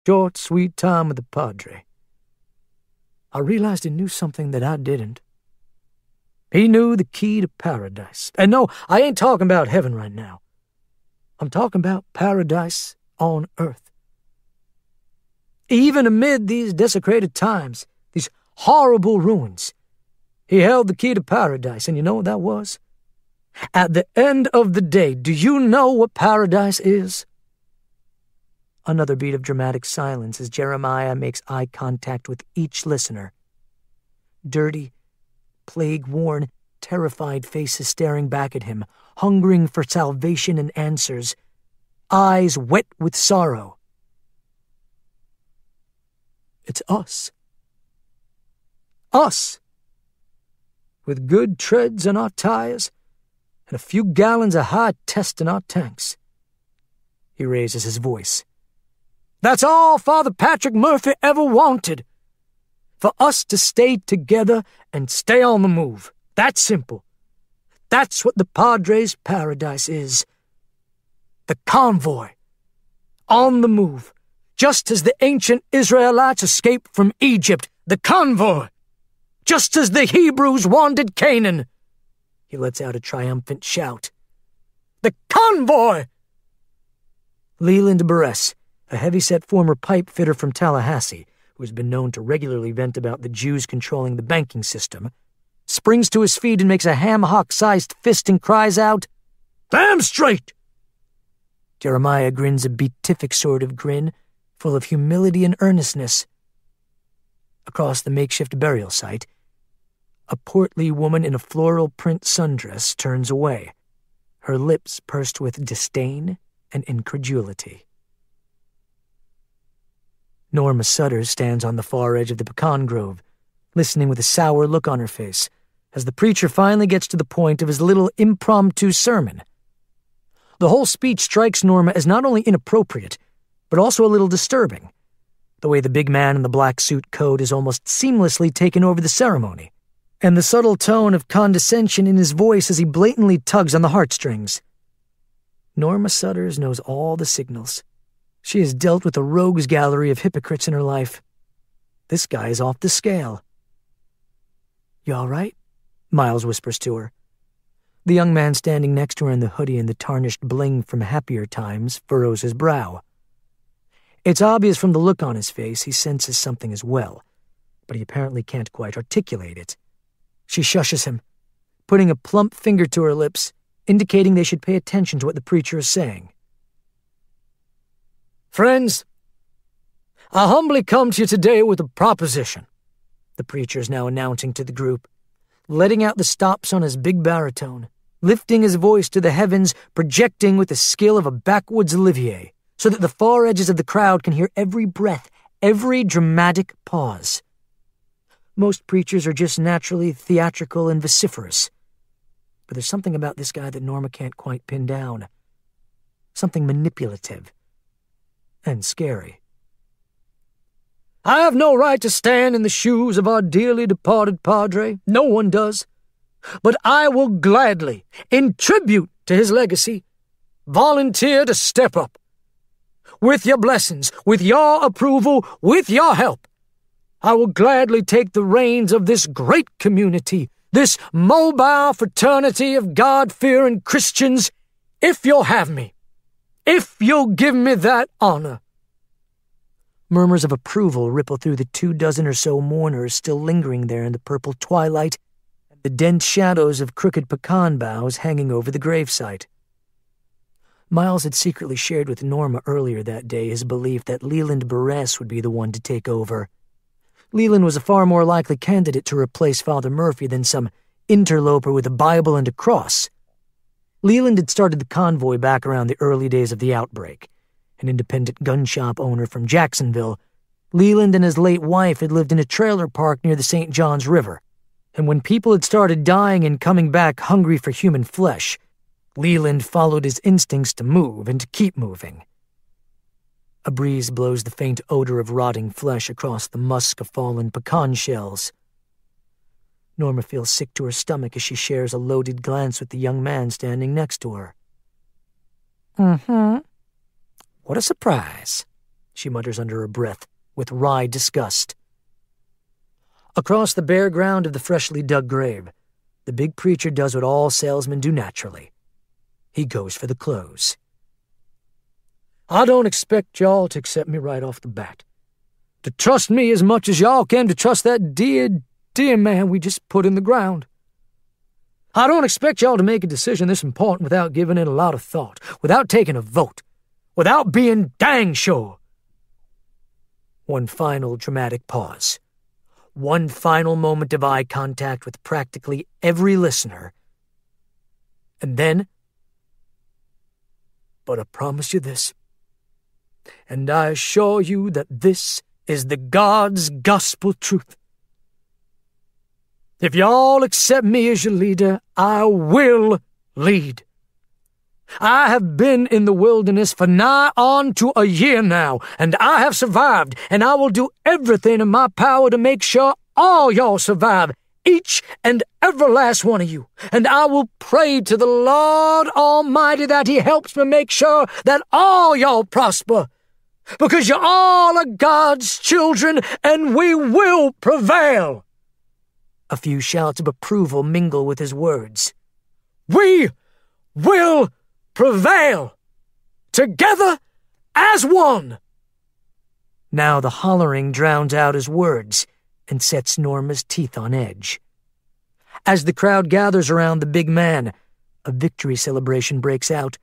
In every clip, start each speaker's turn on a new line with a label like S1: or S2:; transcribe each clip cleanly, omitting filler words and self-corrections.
S1: Short, sweet time with the Padre. I realized he knew something that I didn't. He knew the key to paradise. And no, I ain't talking about heaven right now. I'm talking about paradise on earth. Even amid these desecrated times, these horrible ruins, he held the key to paradise, and you know what that was? At the end of the day, do you know what paradise is? Another beat of dramatic silence as Jeremiah makes eye contact with each listener. Dirty, plague-worn, terrified faces staring back at him, hungering for salvation and answers, eyes wet with sorrow. It's us. Us! With good treads in our tires and a few gallons of high test in our tanks. He raises his voice. That's all Father Patrick Murphy ever wanted. For us to stay together and stay on the move. That's simple. That's what the Padre's paradise is. The convoy. On the move. Just as the ancient Israelites escaped from Egypt. The convoy. Just as the Hebrews wandered Canaan. He lets out a triumphant shout. The convoy! Leland Barres, a heavy-set former pipe fitter from Tallahassee, who has been known to regularly vent about the Jews controlling the banking system, springs to his feet and makes a ham-hock-sized fist and cries out, Damn straight! Jeremiah grins a beatific sort of grin, full of humility and earnestness. Across the makeshift burial site, a portly woman in a floral print sundress turns away, her lips pursed with disdain and incredulity. Norma Sutter stands on the far edge of the pecan grove, listening with a sour look on her face, as the preacher finally gets to the point of his little impromptu sermon. The whole speech strikes Norma as not only inappropriate, but also a little disturbing, the way the big man in the black suit coat is almost seamlessly taken over the ceremony, and the subtle tone of condescension in his voice as he blatantly tugs on the heartstrings. Norma Sutters knows all the signals. She has dealt with a rogues gallery of hypocrites in her life. This guy is off the scale. You all right? Miles whispers to her. The young man standing next to her in the hoodie and the tarnished bling from happier times furrows his brow. It's obvious from the look on his face he senses something as well, but he apparently can't quite articulate it. She shushes him, putting a plump finger to her lips, indicating they should pay attention to what the preacher is saying. Friends, I humbly come to you today with a proposition, the preacher is now announcing to the group, letting out the stops on his big baritone, lifting his voice to the heavens, projecting with the skill of a backwoods Olivier, so that the far edges of the crowd can hear every breath, every dramatic pause. Most preachers are just naturally theatrical and vociferous, but there's something about this guy that Norma can't quite pin down. Something manipulative and scary. I have no right to stand in the shoes of our dearly departed Padre. No one does. But I will gladly, in tribute to his legacy, volunteer to step up. With your blessings, with your approval, with your help, I will gladly take the reins of this great community, this mobile fraternity of God-fearing Christians, if you'll have me. If you'll give me that honor. Murmurs of approval ripple through the 24 or so mourners still lingering there in the purple twilight and the dense shadows of crooked pecan boughs hanging over the gravesite. Miles had secretly shared with Norma earlier that day his belief that Leland Barres would be the one to take over. Leland was a far more likely candidate to replace Father Murphy than some interloper with a Bible and a cross. Leland had started the convoy back around the early days of the outbreak. An independent gun shop owner from Jacksonville, Leland and his late wife had lived in a trailer park near the St. Johns River, and when people had started dying and coming back hungry for human flesh, Leland followed his instincts to move and to keep moving. A breeze blows the faint odor of rotting flesh across the musk of fallen pecan shells. Norma feels sick to her stomach as she shares a loaded glance with the young man standing next to her. What a surprise. she mutters under her breath, with wry disgust. Across the bare ground of the freshly dug grave, the big preacher does what all salesmen do naturally. He goes for the close. I don't expect y'all to accept me right off the bat. To trust me as much as y'all can to trust that dear man we just put in the ground. I don't expect y'all to make a decision this important without giving it a lot of thought, without taking a vote, without being dang sure. One final dramatic pause. One final moment of eye contact with practically every listener. And then, but I promise you this, and I assure you that this is the God's gospel truth. If y'all accept me as your leader, I will lead. I have been in the wilderness for nigh on to a year now, and I have survived, and I will do everything in my power to make sure all y'all survive, each and every last one of you. And I will pray to the Lord Almighty that He helps me make sure that all y'all prosper, because you all are God's children, and we will prevail. A few shouts of approval mingle with his words. We will prevail, together as one. Now the hollering drowns out his words and sets Norma's teeth on edge. As the crowd gathers around the big man, a victory celebration breaks out,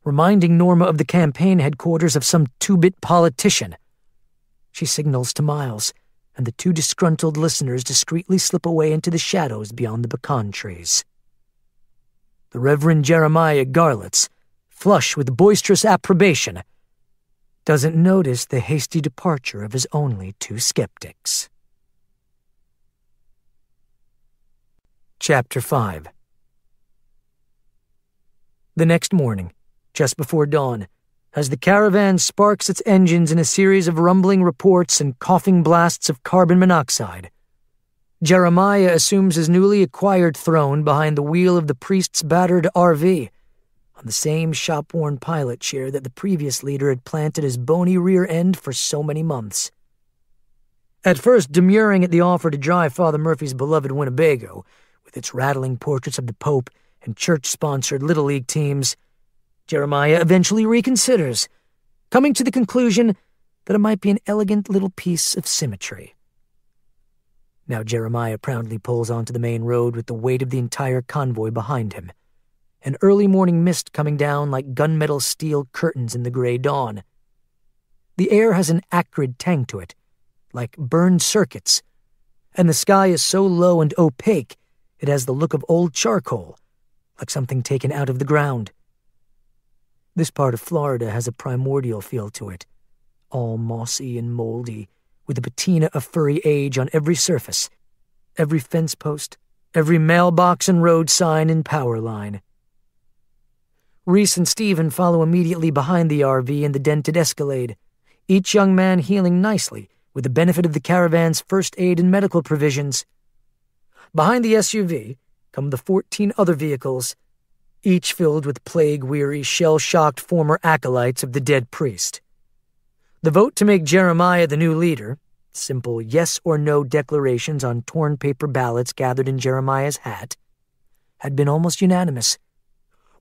S1: reminding Norma of the campaign headquarters of some two-bit politician. She signals to Miles, and the two disgruntled listeners discreetly slip away into the shadows beyond the pecan trees. The Reverend Jeremiah Garlitz, flush with boisterous approbation, doesn't notice the hasty departure of his only two skeptics. Chapter 5. The next morning, just before dawn, as the caravan sparks its engines in a series of rumbling reports and coughing blasts of carbon monoxide, Jeremiah assumes his newly acquired throne behind the wheel of the priest's battered RV, on the same shop-worn pilot chair that the previous leader had planted his bony rear end for so many months. At first demurring at the offer to drive Father Murphy's beloved Winnebago, with its rattling portraits of the Pope and church-sponsored Little League teams, Jeremiah eventually reconsiders, coming to the conclusion that it might be an elegant little piece of symmetry. Now Jeremiah proudly pulls onto the main road with the weight of the entire convoy behind him, an early morning mist coming down like gunmetal steel curtains in the gray dawn. The air has an acrid tang to it, like burned circuits, and the sky is so low and opaque it has the look of old charcoal, like something taken out of the ground. This part of Florida has a primordial feel to it, all mossy and moldy, with a patina of furry age on every surface, every fence post, every mailbox and road sign and power line. Reese and Stephen follow immediately behind the RV and the dented Escalade, each young man healing nicely with the benefit of the caravan's first aid and medical provisions. Behind the SUV come the 14 other vehicles, each filled with plague-weary, shell-shocked former acolytes of the dead priest. The vote to make Jeremiah the new leader, simple yes or no declarations on torn paper ballots gathered in Jeremiah's hat, had been almost unanimous,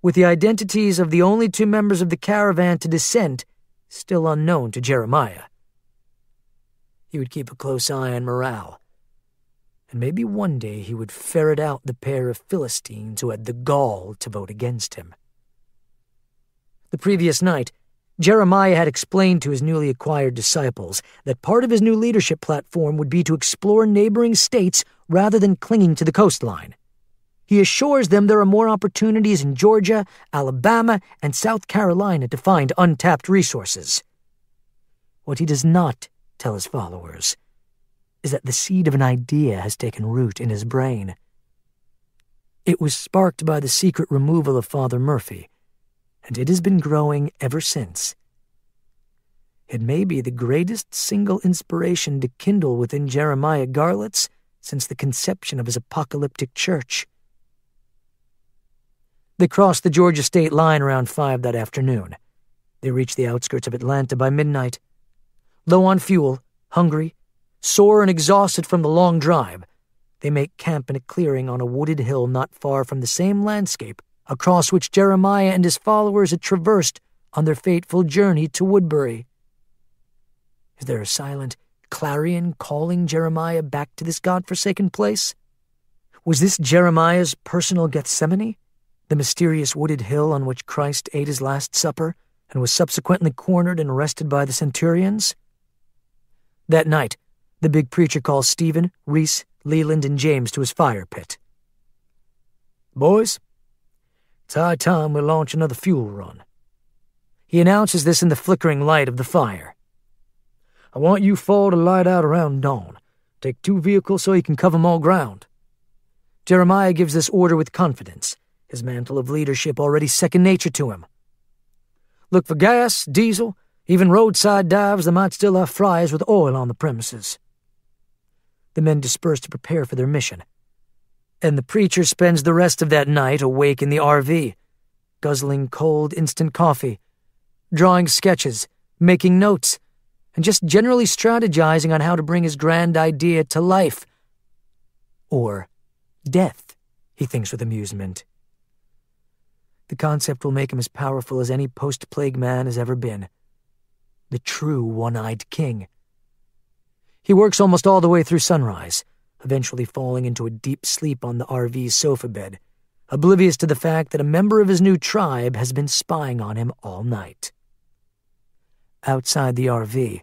S1: with the identities of the only two members of the caravan to dissent still unknown to Jeremiah. He would keep a close eye on morale, and maybe one day he would ferret out the pair of Philistines who had the gall to vote against him. The previous night, Jeremiah had explained to his newly acquired disciples that part of his new leadership platform would be to explore neighboring states rather than clinging to the coastline. He assures them there are more opportunities in Georgia, Alabama, and South Carolina to find untapped resources. What he does not tell his followers is that the seed of an idea has taken root in his brain. It was sparked by the secret removal of Father Murphy, and it has been growing ever since. It may be the greatest single inspiration to kindle within Jeremiah Garlitz since the conception of his apocalyptic church. They crossed the Georgia state line around 5 that afternoon. They reached the outskirts of Atlanta by midnight, Low on fuel, hungry, sore and exhausted from the long drive, they make camp in a clearing on a wooded hill not far from the same landscape across which Jeremiah and his followers had traversed on their fateful journey to Woodbury. Is there a silent clarion calling Jeremiah back to this godforsaken place? Was this Jeremiah's personal Gethsemane, the mysterious wooded hill on which Christ ate his last supper and was subsequently cornered and arrested by the centurions? That night, the big preacher calls Stephen, Reese, Leland, and James to his fire pit. "Boys, it's high time we launch another fuel run." He announces this in the flickering light of the fire. "I want you four to light out around dawn. Take 2 vehicles so you can cover more ground." Jeremiah gives this order with confidence, his mantle of leadership already second nature to him. "Look for gas, diesel, even roadside dives that might still have fryers with oil on the premises." The men disperse to prepare for their mission, and the preacher spends the rest of that night awake in the RV, guzzling cold instant coffee, drawing sketches, making notes, and just generally strategizing on how to bring his grand idea to life. Or death, he thinks with amusement. The concept will make him as powerful as any post-plague man has ever been. The true one-eyed king. He works almost all the way through sunrise, eventually falling into a deep sleep on the RV's sofa bed, oblivious to the fact that a member of his new tribe has been spying on him all night. Outside the RV,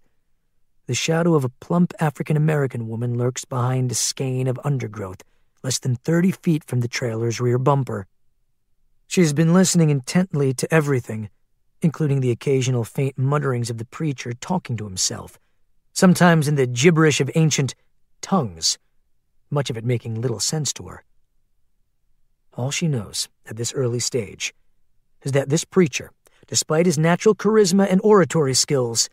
S1: the shadow of a plump African-American woman lurks behind a skein of undergrowth less than 30 feet from the trailer's rear bumper. She has been listening intently to everything, including the occasional faint mutterings of the preacher talking to himself, sometimes in the gibberish of ancient tongues, much of it making little sense to her. All she knows at this early stage is that this preacher, despite his natural charisma and oratory skills,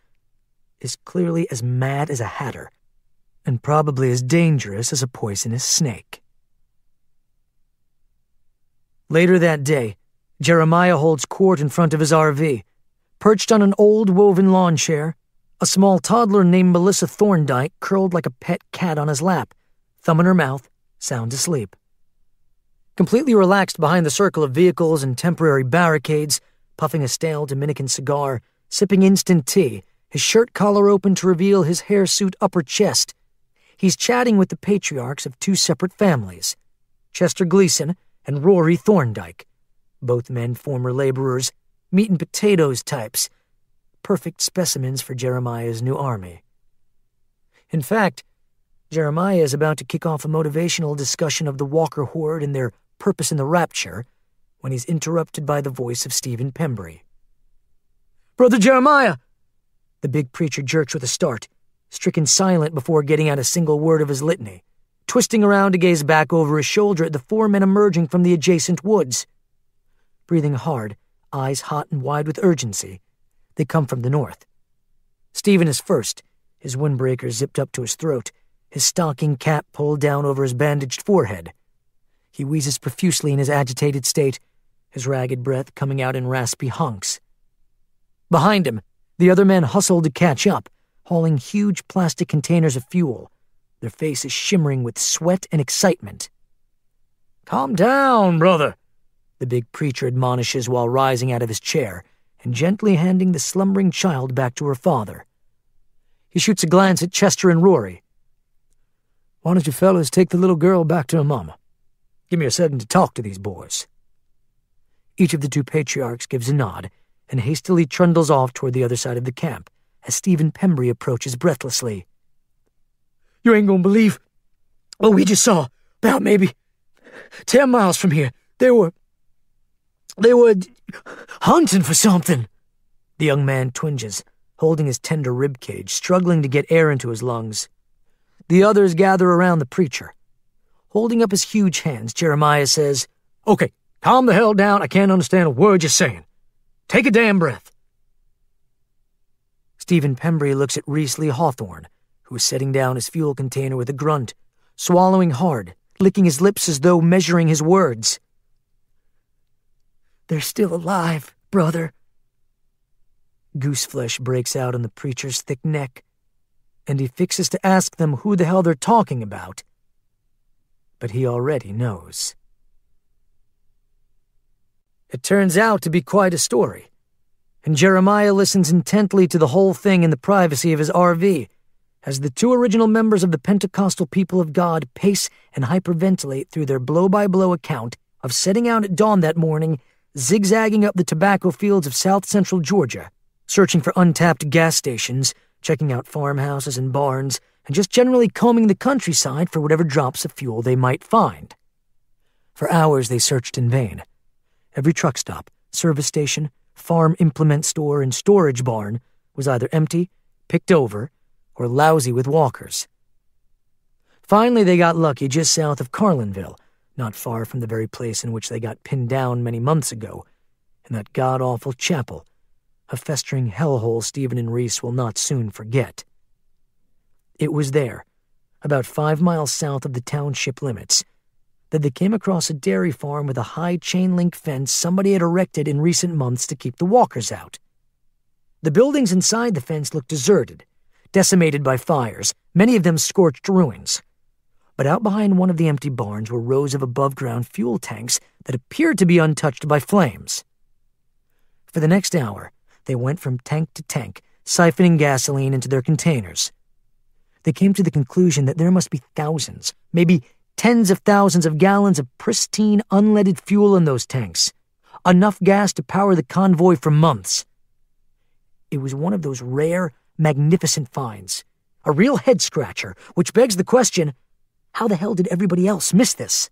S1: is clearly as mad as a hatter, and probably as dangerous as a poisonous snake. Later that day, Jeremiah holds court in front of his RV, perched on an old woven lawn chair, a small toddler named Melissa Thorndike curled like a pet cat on his lap, thumb in her mouth, sound asleep. Completely relaxed behind the circle of vehicles and temporary barricades, puffing a stale Dominican cigar, sipping instant tea, his shirt collar open to reveal his hirsute upper chest, he's chatting with the patriarchs of 2 separate families, Chester Gleason and Rory Thorndike, both men former laborers, meat and potatoes types, perfect specimens for Jeremiah's new army. In fact, Jeremiah is about to kick off a motivational discussion of the Walker Horde and their purpose in the rapture when he's interrupted by the voice of Stephen Pembry. "Brother Jeremiah!" The big preacher jerks with a start, stricken silent before getting out a single word of his litany, twisting around to gaze back over his shoulder at the 4 men emerging from the adjacent woods. Breathing hard, eyes hot and wide with urgency, they come from the north. Stephen is first, his windbreaker zipped up to his throat, his stocking cap pulled down over his bandaged forehead. He wheezes profusely in his agitated state, his ragged breath coming out in raspy honks. Behind him, the other men hustle to catch up, hauling huge plastic containers of fuel, their faces shimmering with sweat and excitement. "Calm down, brother," the big preacher admonishes while rising out of his chair and gently handing the slumbering child back to her father. He shoots a glance at Chester and Rory. "Why don't you fellas take the little girl back to her mama? Give me a second to talk to these boys." Each of the 2 patriarchs gives a nod and hastily trundles off toward the other side of the camp as Stephen Pembry approaches breathlessly. "You ain't gonna believe what we just saw. About maybe 10 miles from here. They were hunting for something." The young man twinges, holding his tender ribcage, struggling to get air into his lungs. The others gather around the preacher. Holding up his huge hands, Jeremiah says, "Okay, calm the hell down. I can't understand a word you're saying. Take a damn breath." Stephen Pembry looks at Reese Lee Hawthorne, who is setting down his fuel container with a grunt, swallowing hard, licking his lips as though measuring his words. "They're still alive, brother." Gooseflesh breaks out on the preacher's thick neck, and he fixes to ask them who the hell they're talking about. But he already knows. It turns out to be quite a story, and Jeremiah listens intently to the whole thing in the privacy of his RV, as the two original members of the Pentecostal People of God pace and hyperventilate through their blow-by-blow account of setting out at dawn that morning, zigzagging up the tobacco fields of south-central Georgia, searching for untapped gas stations, checking out farmhouses and barns, and just generally combing the countryside for whatever drops of fuel they might find. For hours they searched in vain. Every truck stop, service station, farm implement store, and storage barn was either empty, picked over, or lousy with walkers. Finally, they got lucky just south of Carlinville, not far from the very place in which they got pinned down many months ago, in that god-awful chapel, a festering hellhole Stephen and Reese will not soon forget. It was there, about 5 miles south of the township limits, that they came across a dairy farm with a high chain-link fence somebody had erected in recent months to keep the walkers out. The buildings inside the fence looked deserted, decimated by fires, many of them scorched ruins. But out behind one of the empty barns were rows of above-ground fuel tanks that appeared to be untouched by flames. For the next hour, they went from tank to tank, siphoning gasoline into their containers. They came to the conclusion that there must be thousands, maybe tens of thousands of gallons of pristine, unleaded fuel in those tanks, enough gas to power the convoy for months. It was one of those rare, magnificent finds, a real head-scratcher, which begs the question, how the hell did everybody else miss this?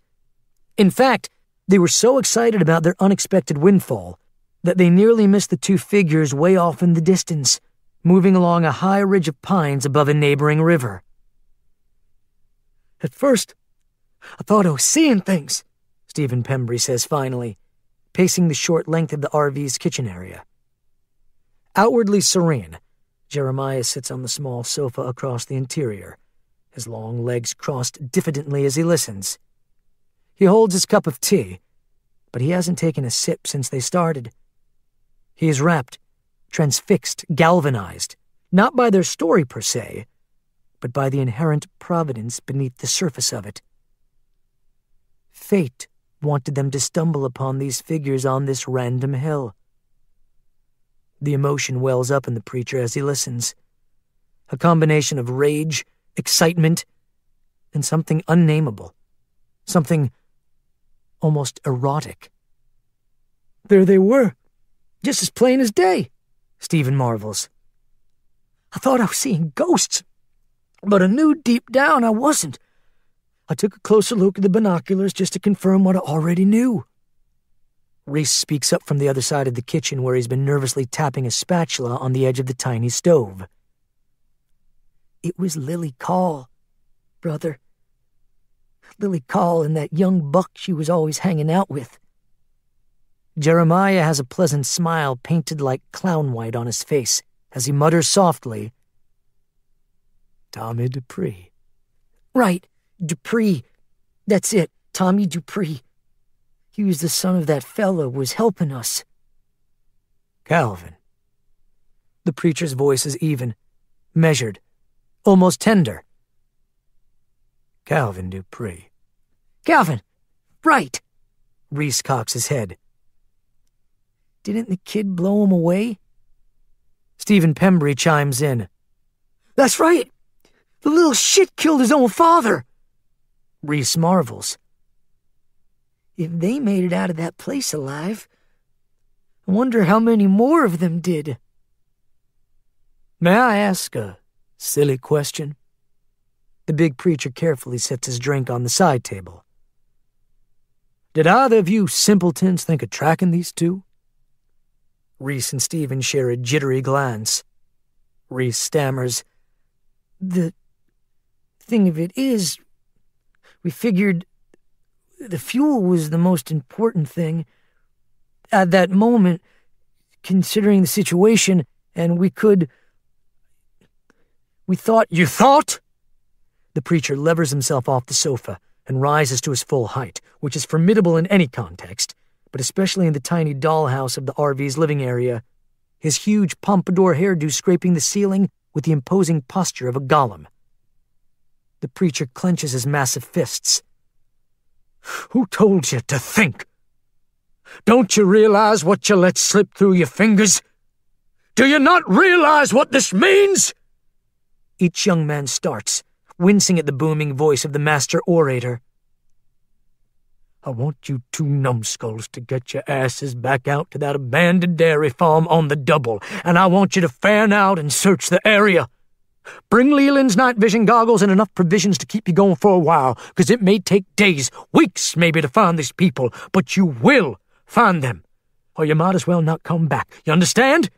S1: In fact, they were so excited about their unexpected windfall that they nearly missed the two figures way off in the distance, moving along a high ridge of pines above a neighboring river. At first, I thought I was seeing things, Stephen Pembry says finally, pacing the short length of the RV's kitchen area. Outwardly serene, Jeremiah sits on the small sofa across the interior, his long legs crossed diffidently as he listens. He holds his cup of tea, but he hasn't taken a sip since they started. He is rapt, transfixed, galvanized, not by their story per se, but by the inherent providence beneath the surface of it. Fate wanted them to stumble upon these figures on this random hill. The emotion wells up in the preacher as he listens, a combination of rage, excitement, and something unnameable, something almost erotic. There they were, just as plain as day, Stephen marvels. I thought I was seeing ghosts, but I knew deep down I wasn't. I took a closer look at the binoculars just to confirm what I already knew. Reese speaks up from the other side of the kitchen where he's been nervously tapping a spatula on the edge of the tiny stove. It was Lily Call, brother. Lily Call and that young buck she was always hanging out with. Jeremiah has a pleasant smile painted like clown white on his face as he mutters softly, Tommy Dupree. Right, Dupree. That's it, Tommy Dupree. He was the son of that fellow who was helping us. Calvin. The preacher's voice is even, measured, almost tender. Calvin Dupree. Calvin! Right! Reese cocks his head. Didn't the kid blow him away? Stephen Pembry chimes in. That's right! The little shit killed his own father! Reese marvels. If they made it out of that place alive, I wonder how many more of them did. May I ask a silly question? The big preacher carefully sets his drink on the side table. Did either of you simpletons think of tracking these two? Reese and Stephen share a jittery glance. Reese stammers, The thing of it is, we figured the fuel was the most important thing at that moment, considering the situation, and we thought... You thought? The preacher levers himself off the sofa and rises to his full height, which is formidable in any context, but especially in the tiny dollhouse of the RV's living area, his huge pompadour hairdo scraping the ceiling with the imposing posture of a golem. The preacher clenches his massive fists. "Who told you to think? Don't you realize what you let slip through your fingers? Do you not realize what this means?" Each young man starts, wincing at the booming voice of the master orator. "I want you two numbskulls to get your asses back out to that abandoned dairy farm on the double, and I want you to fan out and search the area. Bring Leland's night vision goggles and enough provisions to keep you going for a while, because it may take days, weeks maybe, to find these people, but you will find them, or you might as well not come back. You understand?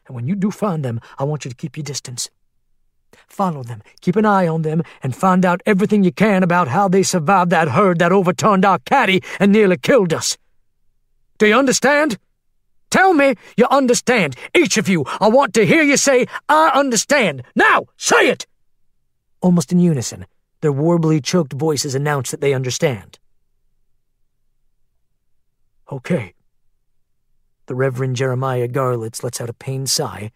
S1: And when you do find them, I want you to keep your distance. Follow them, keep an eye on them, and find out everything you can about how they survived that herd that overturned our caddy and nearly killed us. Do you understand? Tell me you understand. Each of you, I want to hear you say, 'I understand.' Now, say it!" Almost in unison, their warbly, choked voices announce that they understand. "Okay." The Reverend Jeremiah Garlitz lets out a pained sigh,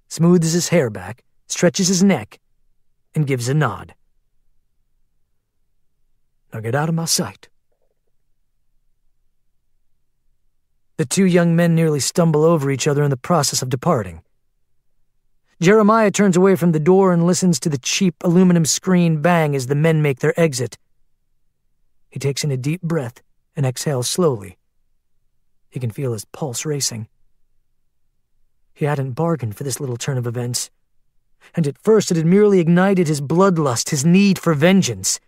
S1: smooths his hair back, stretches his neck, and gives a nod. "Now get out of my sight." The two young men nearly stumble over each other in the process of departing. Jeremiah turns away from the door and listens to the cheap aluminum screen bang as the men make their exit. He takes in a deep breath and exhales slowly. He can feel his pulse racing. He hadn't bargained for this little turn of events, and at first it had merely ignited his bloodlust, his need for vengeance.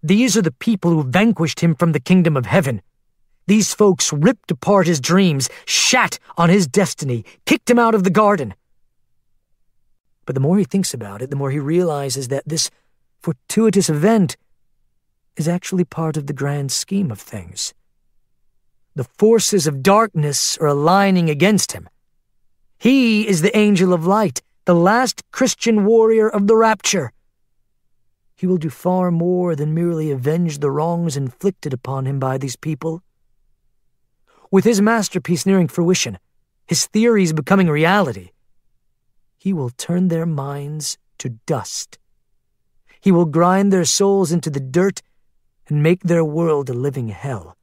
S1: These are the people who vanquished him from the kingdom of heaven. These folks ripped apart his dreams, shat on his destiny, kicked him out of the garden. But the more he thinks about it, the more he realizes that this fortuitous event is actually part of the grand scheme of things. The forces of darkness are aligning against him. He is the angel of light, the last Christian warrior of the rapture. He will do far more than merely avenge the wrongs inflicted upon him by these people. With his masterpiece nearing fruition, his theories becoming reality, he will turn their minds to dust. He will grind their souls into the dirt and make their world a living hell.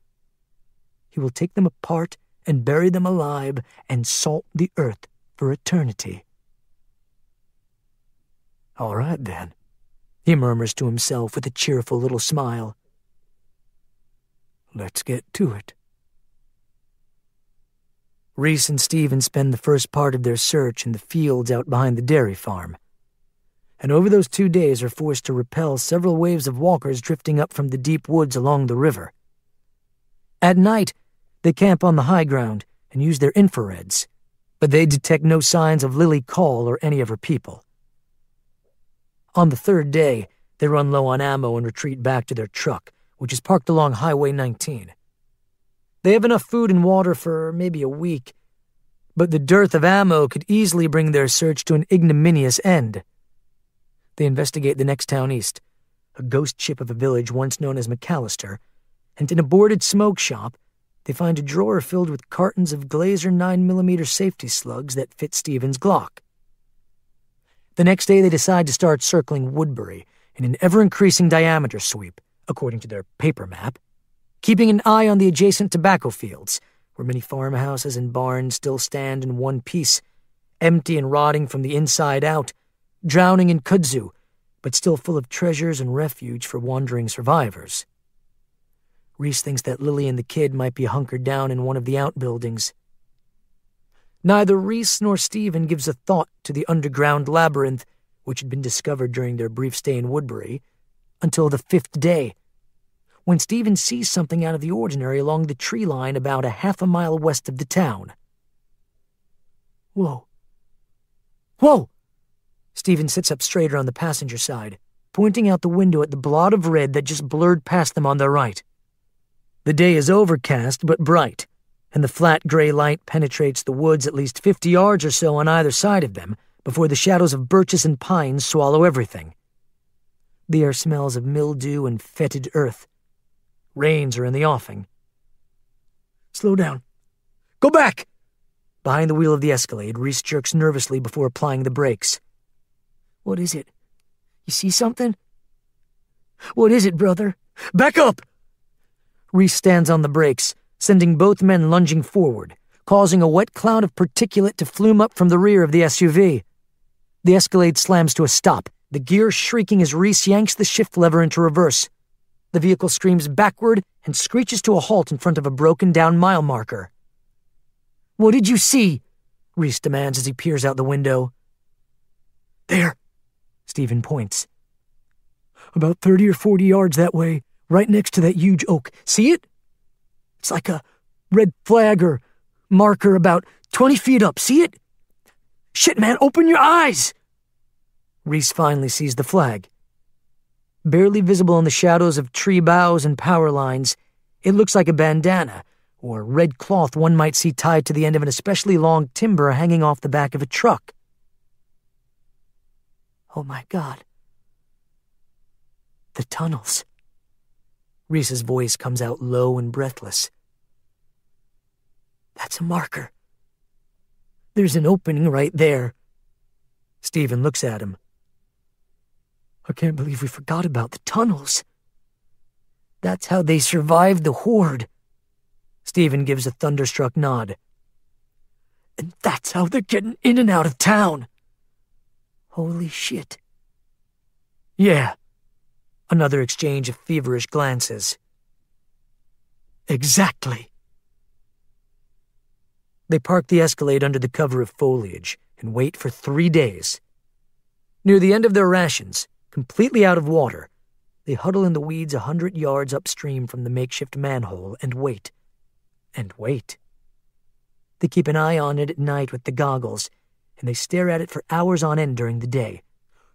S1: He will take them apart and bury them alive and salt the earth for eternity. "All right, then," he murmurs to himself with a cheerful little smile. "Let's get to it." Reese and Stephen spend the first part of their search in the fields out behind the dairy farm, and over those 2 days are forced to repel several waves of walkers drifting up from the deep woods along the river. At night, they camp on the high ground and use their infrareds, but they detect no signs of Lily Call or any of her people. On the third day, they run low on ammo and retreat back to their truck, which is parked along Highway 19. They have enough food and water for maybe a week, but the dearth of ammo could easily bring their search to an ignominious end. They investigate the next town east, a ghost ship of a village once known as McAllister, and in a boarded smoke shop, they find a drawer filled with cartons of Glaser 9mm safety slugs that fit Stephen's Glock. The next day they decide to start circling Woodbury in an ever-increasing diameter sweep, according to their paper map, keeping an eye on the adjacent tobacco fields, where many farmhouses and barns still stand in one piece, empty and rotting from the inside out, drowning in kudzu, but still full of treasures and refuge for wandering survivors. Reese thinks that Lily and the kid might be hunkered down in one of the outbuildings. Neither Reese nor Stephen gives a thought to the underground labyrinth which had been discovered during their brief stay in Woodbury, until the 5th day, when Stephen sees something out of the ordinary along the tree line about a half a mile west of the town. Whoa. Whoa! Stephen sits up straighter on the passenger side, pointing out the window at the blot of red that just blurred past them on their right. The day is overcast but bright, and the flat gray light penetrates the woods at least 50 yards or so on either side of them before the shadows of birches and pines swallow everything. The air smells of mildew and fetid earth. Rains are in the offing. Slow down. Go back! Behind the wheel of the Escalade, Reese jerks nervously before applying the brakes. "What is it? You see something?" "What is it, brother? Back up!" Reese stands on the brakes, sending both men lunging forward, causing a wet cloud of particulate to flume up from the rear of the SUV. The Escalade slams to a stop, the gear shrieking as Reese yanks the shift lever into reverse. The vehicle screams backward and screeches to a halt in front of a broken-down mile marker. "What did you see?" Reese demands as he peers out the window. "There," Stephen points. "About 30 or 40 yards that way, right next to that huge oak. See it? It's like a red flag or marker about 20 feet up. See it? Shit, man, open your eyes!" Reese finally sees the flag. Barely visible in the shadows of tree boughs and power lines, it looks like a bandana, or red cloth one might see tied to the end of an especially long timber hanging off the back of a truck. "Oh my God. The tunnels." Reese's voice comes out low and breathless. "That's a marker. There's an opening right there." Stephen looks at him. "I can't believe we forgot about the tunnels." "That's how they survived the horde." Stephen gives a thunderstruck nod. "And that's how they're getting in and out of town." "Holy shit." "Yeah." Another exchange of feverish glances. "Exactly." They park the Escalade under the cover of foliage and wait for 3 days. Near the end of their rations, completely out of water, they huddle in the weeds 100 yards upstream from the makeshift manhole and wait. And wait. They keep an eye on it at night with the goggles, and they stare at it for hours on end during the day,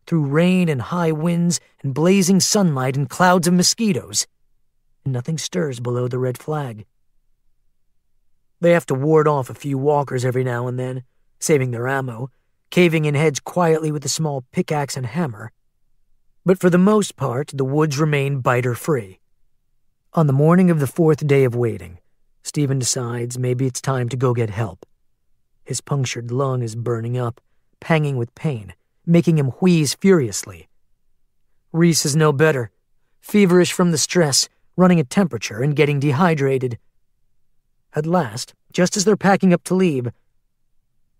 S1: through rain and high winds and blazing sunlight and clouds of mosquitoes, and nothing stirs below the red flag. They have to ward off a few walkers every now and then, saving their ammo, caving in heads quietly with a small pickaxe and hammer. But for the most part, the woods remain biter-free. On the morning of the 4th day of waiting, Stephen decides maybe it's time to go get help. His punctured lung is burning up, panging with pain, making him wheeze furiously. Reese is no better, feverish from the stress, running a temperature and getting dehydrated. At last, just as they're packing up to leave,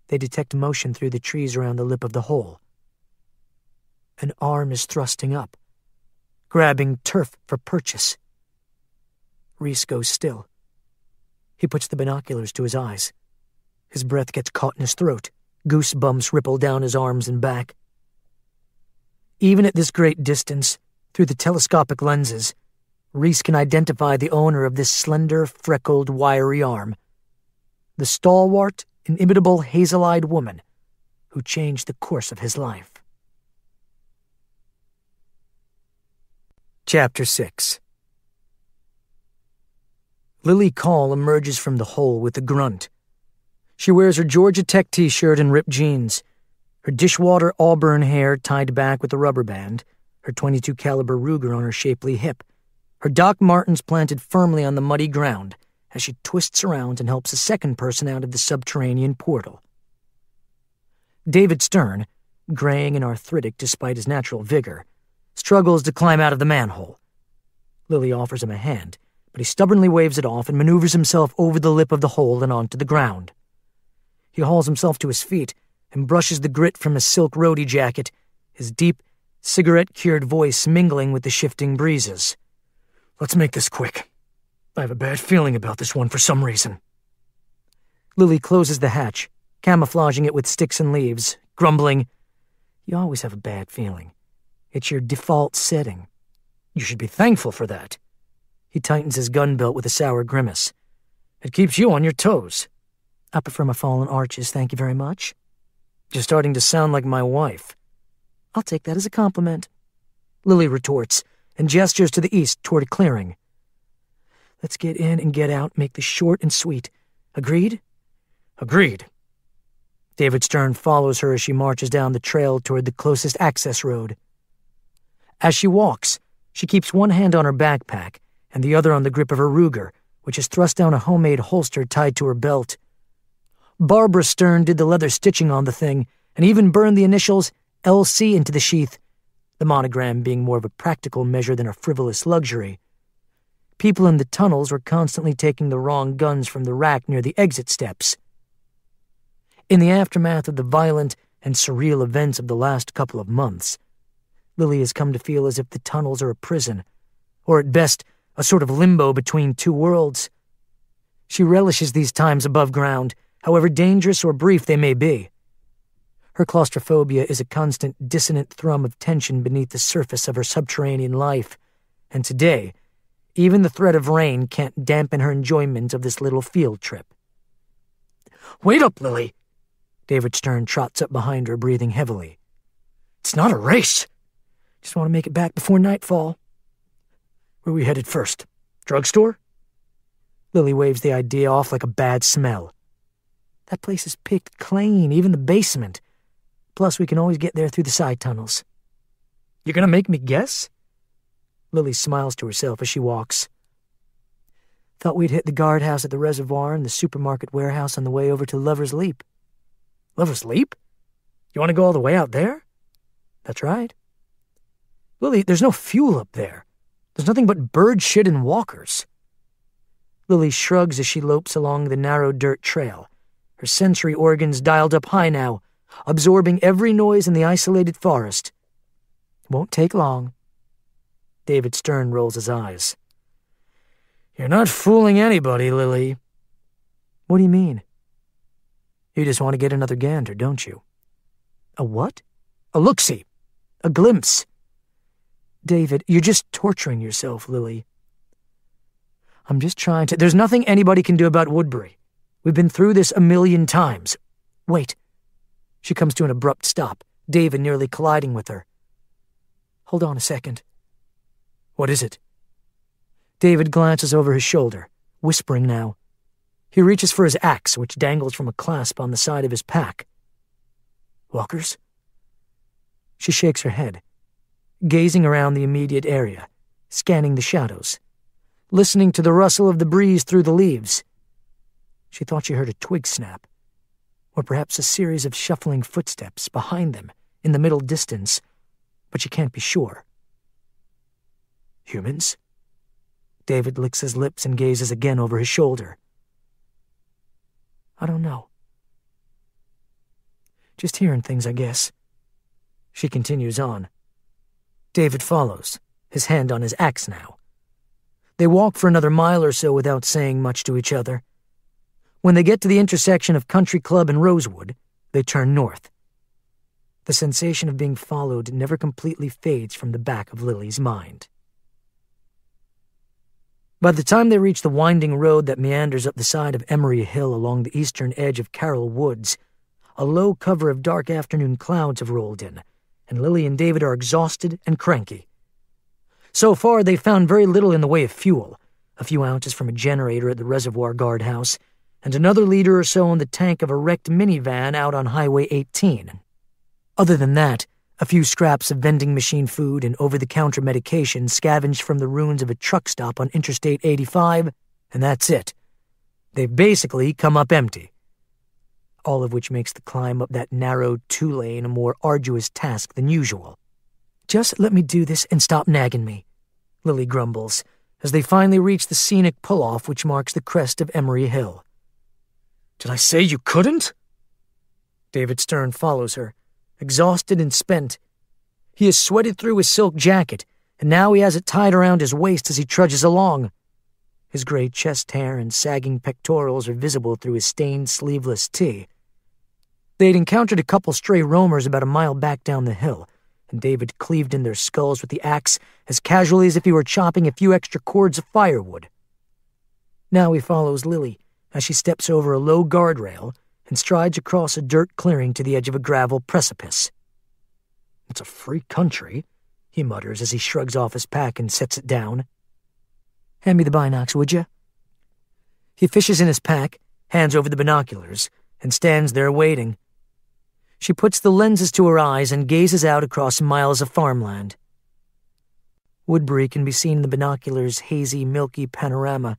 S1: they detect motion through the trees around the lip of the hole. An arm is thrusting up, grabbing turf for purchase. Reese goes still. He puts the binoculars to his eyes. His breath gets caught in his throat. Goosebumps ripple down his arms and back. Even at this great distance, through the telescopic lenses, Reese can identify the owner of this slender, freckled, wiry arm. The stalwart, inimitable hazel-eyed woman who changed the course of his life. Chapter 6. Lily Call emerges from the hole with a grunt. She wears her Georgia Tech t-shirt and ripped jeans, her dishwater auburn hair tied back with a rubber band, her .22 caliber Ruger on her shapely hip, her Doc Martens planted firmly on the muddy ground as she twists around and helps a second person out of the subterranean portal. David Stern, graying and arthritic despite his natural vigor, struggles to climb out of the manhole. Lily offers him a hand, but he stubbornly waves it off and maneuvers himself over the lip of the hole and onto the ground. He hauls himself to his feet and brushes the grit from his silk roadie jacket, his deep, cigarette-cured voice mingling with the shifting breezes. "Let's make this quick. I have a bad feeling about this one for some reason." Lily closes the hatch, camouflaging it with sticks and leaves, grumbling, "You always have a bad feeling. It's your default setting. You should be thankful for that." He tightens his gun belt with a sour grimace. "It keeps you on your toes." "I prefer my fallen arches, thank you very much." "You're starting to sound like my wife." "I'll take that as a compliment," Lily retorts, and gestures to the east toward a clearing. "Let's get in and get out, make this short and sweet. Agreed?" "Agreed." David Stern follows her as she marches down the trail toward the closest access road. As she walks, she keeps one hand on her backpack and the other on the grip of her Ruger, which is thrust down a homemade holster tied to her belt. Barbara Stern did the leather stitching on the thing and even burned the initials LC into the sheath, the monogram being more of a practical measure than a frivolous luxury. People in the tunnels were constantly taking the wrong guns from the rack near the exit steps. In the aftermath of the violent and surreal events of the last couple of months, Lily has come to feel as if the tunnels are a prison, or at best, a sort of limbo between two worlds. She relishes these times above ground, however dangerous or brief they may be. Her claustrophobia is a constant dissonant thrum of tension beneath the surface of her subterranean life, and today, even the threat of rain can't dampen her enjoyment of this little field trip. "Wait up, Lily!" David Stern trots up behind her, breathing heavily. "It's not a race. Just want to make it back before nightfall. Where are we headed first? Drugstore?" Lily waves the idea off like a bad smell. "That place is picked clean, even the basement. Plus, we can always get there through the side tunnels." "You're gonna make me guess?" Lily smiles to herself as she walks. "Thought we'd hit the guardhouse at the reservoir and the supermarket warehouse on the way over to Lover's Leap." "Lover's Leap? You want to go all the way out there?" "That's right." "Lily, there's no fuel up there. There's nothing but bird shit and walkers." Lily shrugs as she lopes along the narrow dirt trail, her sensory organs dialed up high now, absorbing every noise in the isolated forest. "Won't take long." David Stern rolls his eyes. "You're not fooling anybody, Lily." "What do you mean?" "You just want to get another gander, don't you?" "A what?" "A look-see. A glimpse." "David, you're just torturing yourself, Lily." "I'm just trying to—" "There's nothing anybody can do about Woodbury. We've been through this a million times." "Wait." She comes to an abrupt stop, David nearly colliding with her. "Hold on a second." "What is it?" David glances over his shoulder, whispering now. He reaches for his axe, which dangles from a clasp on the side of his pack. "Walkers?" She shakes her head, gazing around the immediate area, scanning the shadows, listening to the rustle of the breeze through the leaves. She thought she heard a twig snap, or perhaps a series of shuffling footsteps behind them in the middle distance, but she can't be sure. "Humans?" David licks his lips and gazes again over his shoulder. "I don't know. Just hearing things, I guess." She continues on. David follows, his hand on his axe now. They walk for another mile or so without saying much to each other. When they get to the intersection of Country Club and Rosewood, they turn north. The sensation of being followed never completely fades from the back of Lily's mind. By the time they reach the winding road that meanders up the side of Emery Hill along the eastern edge of Carroll Woods, a low cover of dark afternoon clouds have rolled in, and Lily and David are exhausted and cranky. So far, they've found very little in the way of fuel, a few ounces from a generator at the reservoir guardhouse, and another liter or so in the tank of a wrecked minivan out on Highway 18. Other than that, a few scraps of vending machine food and over-the-counter medication scavenged from the ruins of a truck stop on Interstate 85, and that's it. They've basically come up empty. All of which makes the climb up that narrow two-lane a more arduous task than usual. "Just let me do this and stop nagging me," Lily grumbles, as they finally reach the scenic pull-off which marks the crest of Emery Hill. "Did I say you couldn't?" David Stern follows her, exhausted and spent. He has sweated through his silk jacket, and now he has it tied around his waist as he trudges along. His gray chest hair and sagging pectorals are visible through his stained sleeveless tee. They'd encountered a couple stray roamers about a mile back down the hill, and David cleaved in their skulls with the axe as casually as if he were chopping a few extra cords of firewood. Now he follows Lily as she steps over a low guardrail and strides across a dirt clearing to the edge of a gravel precipice. "It's a free country," he mutters as he shrugs off his pack and sets it down. "Hand me the binocs, would you?" He fishes in his pack, hands over the binoculars, and stands there waiting. She puts the lenses to her eyes and gazes out across miles of farmland. Woodbury can be seen in the binoculars' hazy, milky panorama,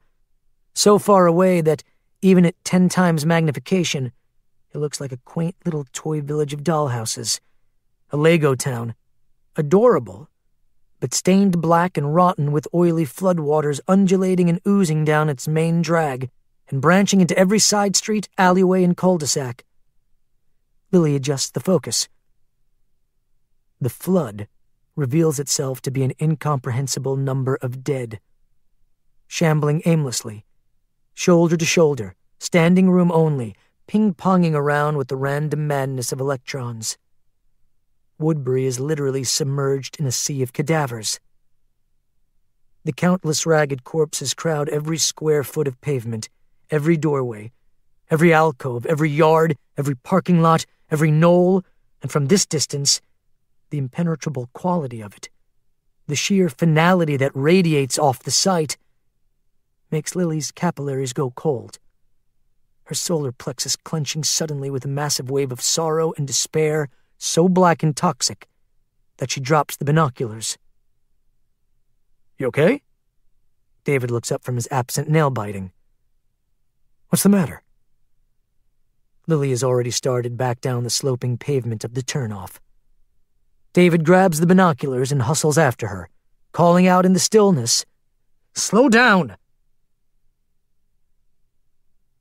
S1: so far away that, even at 10 times magnification, It looks like a quaint little toy village of dollhouses. A Lego town. Adorable, but stained black and rotten with oily floodwaters undulating and oozing down its main drag and branching into every side street, alleyway, and cul-de-sac. Lily adjusts the focus. The flood reveals itself to be an incomprehensible number of dead. Shambling aimlessly, shoulder to shoulder, standing room only, ping-ponging around with the random madness of electrons. Woodbury is literally submerged in a sea of cadavers. The countless ragged corpses crowd every square foot of pavement, every doorway, every alcove, every yard, every parking lot, every knoll, and from this distance, the impenetrable quality of it, the sheer finality that radiates off the sight, makes Lily's capillaries go cold. Her solar plexus clenching suddenly with a massive wave of sorrow and despair so black and toxic that she drops the binoculars. "You okay?" David looks up from his absent nail-biting. "What's the matter?" Lily has already started back down the sloping pavement of the turnoff. David grabs the binoculars and hustles after her, calling out in the stillness, "Slow down!"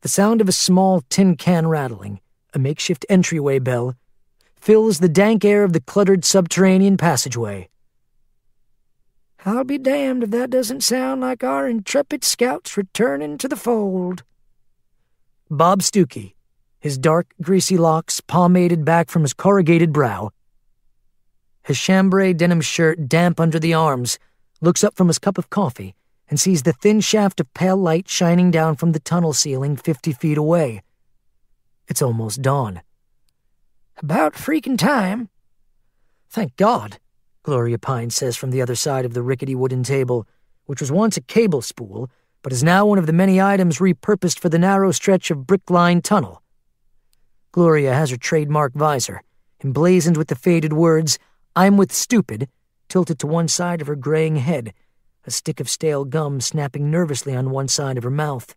S1: The sound of a small tin can rattling, a makeshift entryway bell, fills the dank air of the cluttered subterranean passageway. "I'll be damned if that doesn't sound like our intrepid scouts returning to the fold." Bob Stuckey, his dark, greasy locks pomaded back from his corrugated brow, his chambray denim shirt damp under the arms, looks up from his cup of coffee and sees the thin shaft of pale light shining down from the tunnel ceiling 50 feet away. It's almost dawn. "About freaking time." "Thank God," Gloria Pine says from the other side of the rickety wooden table, which was once a cable spool, but is now one of the many items repurposed for the narrow stretch of brick-lined tunnel. Gloria has her trademark visor, emblazoned with the faded words, "I'm with Stupid," tilted to one side of her graying head, a stick of stale gum snapping nervously on one side of her mouth.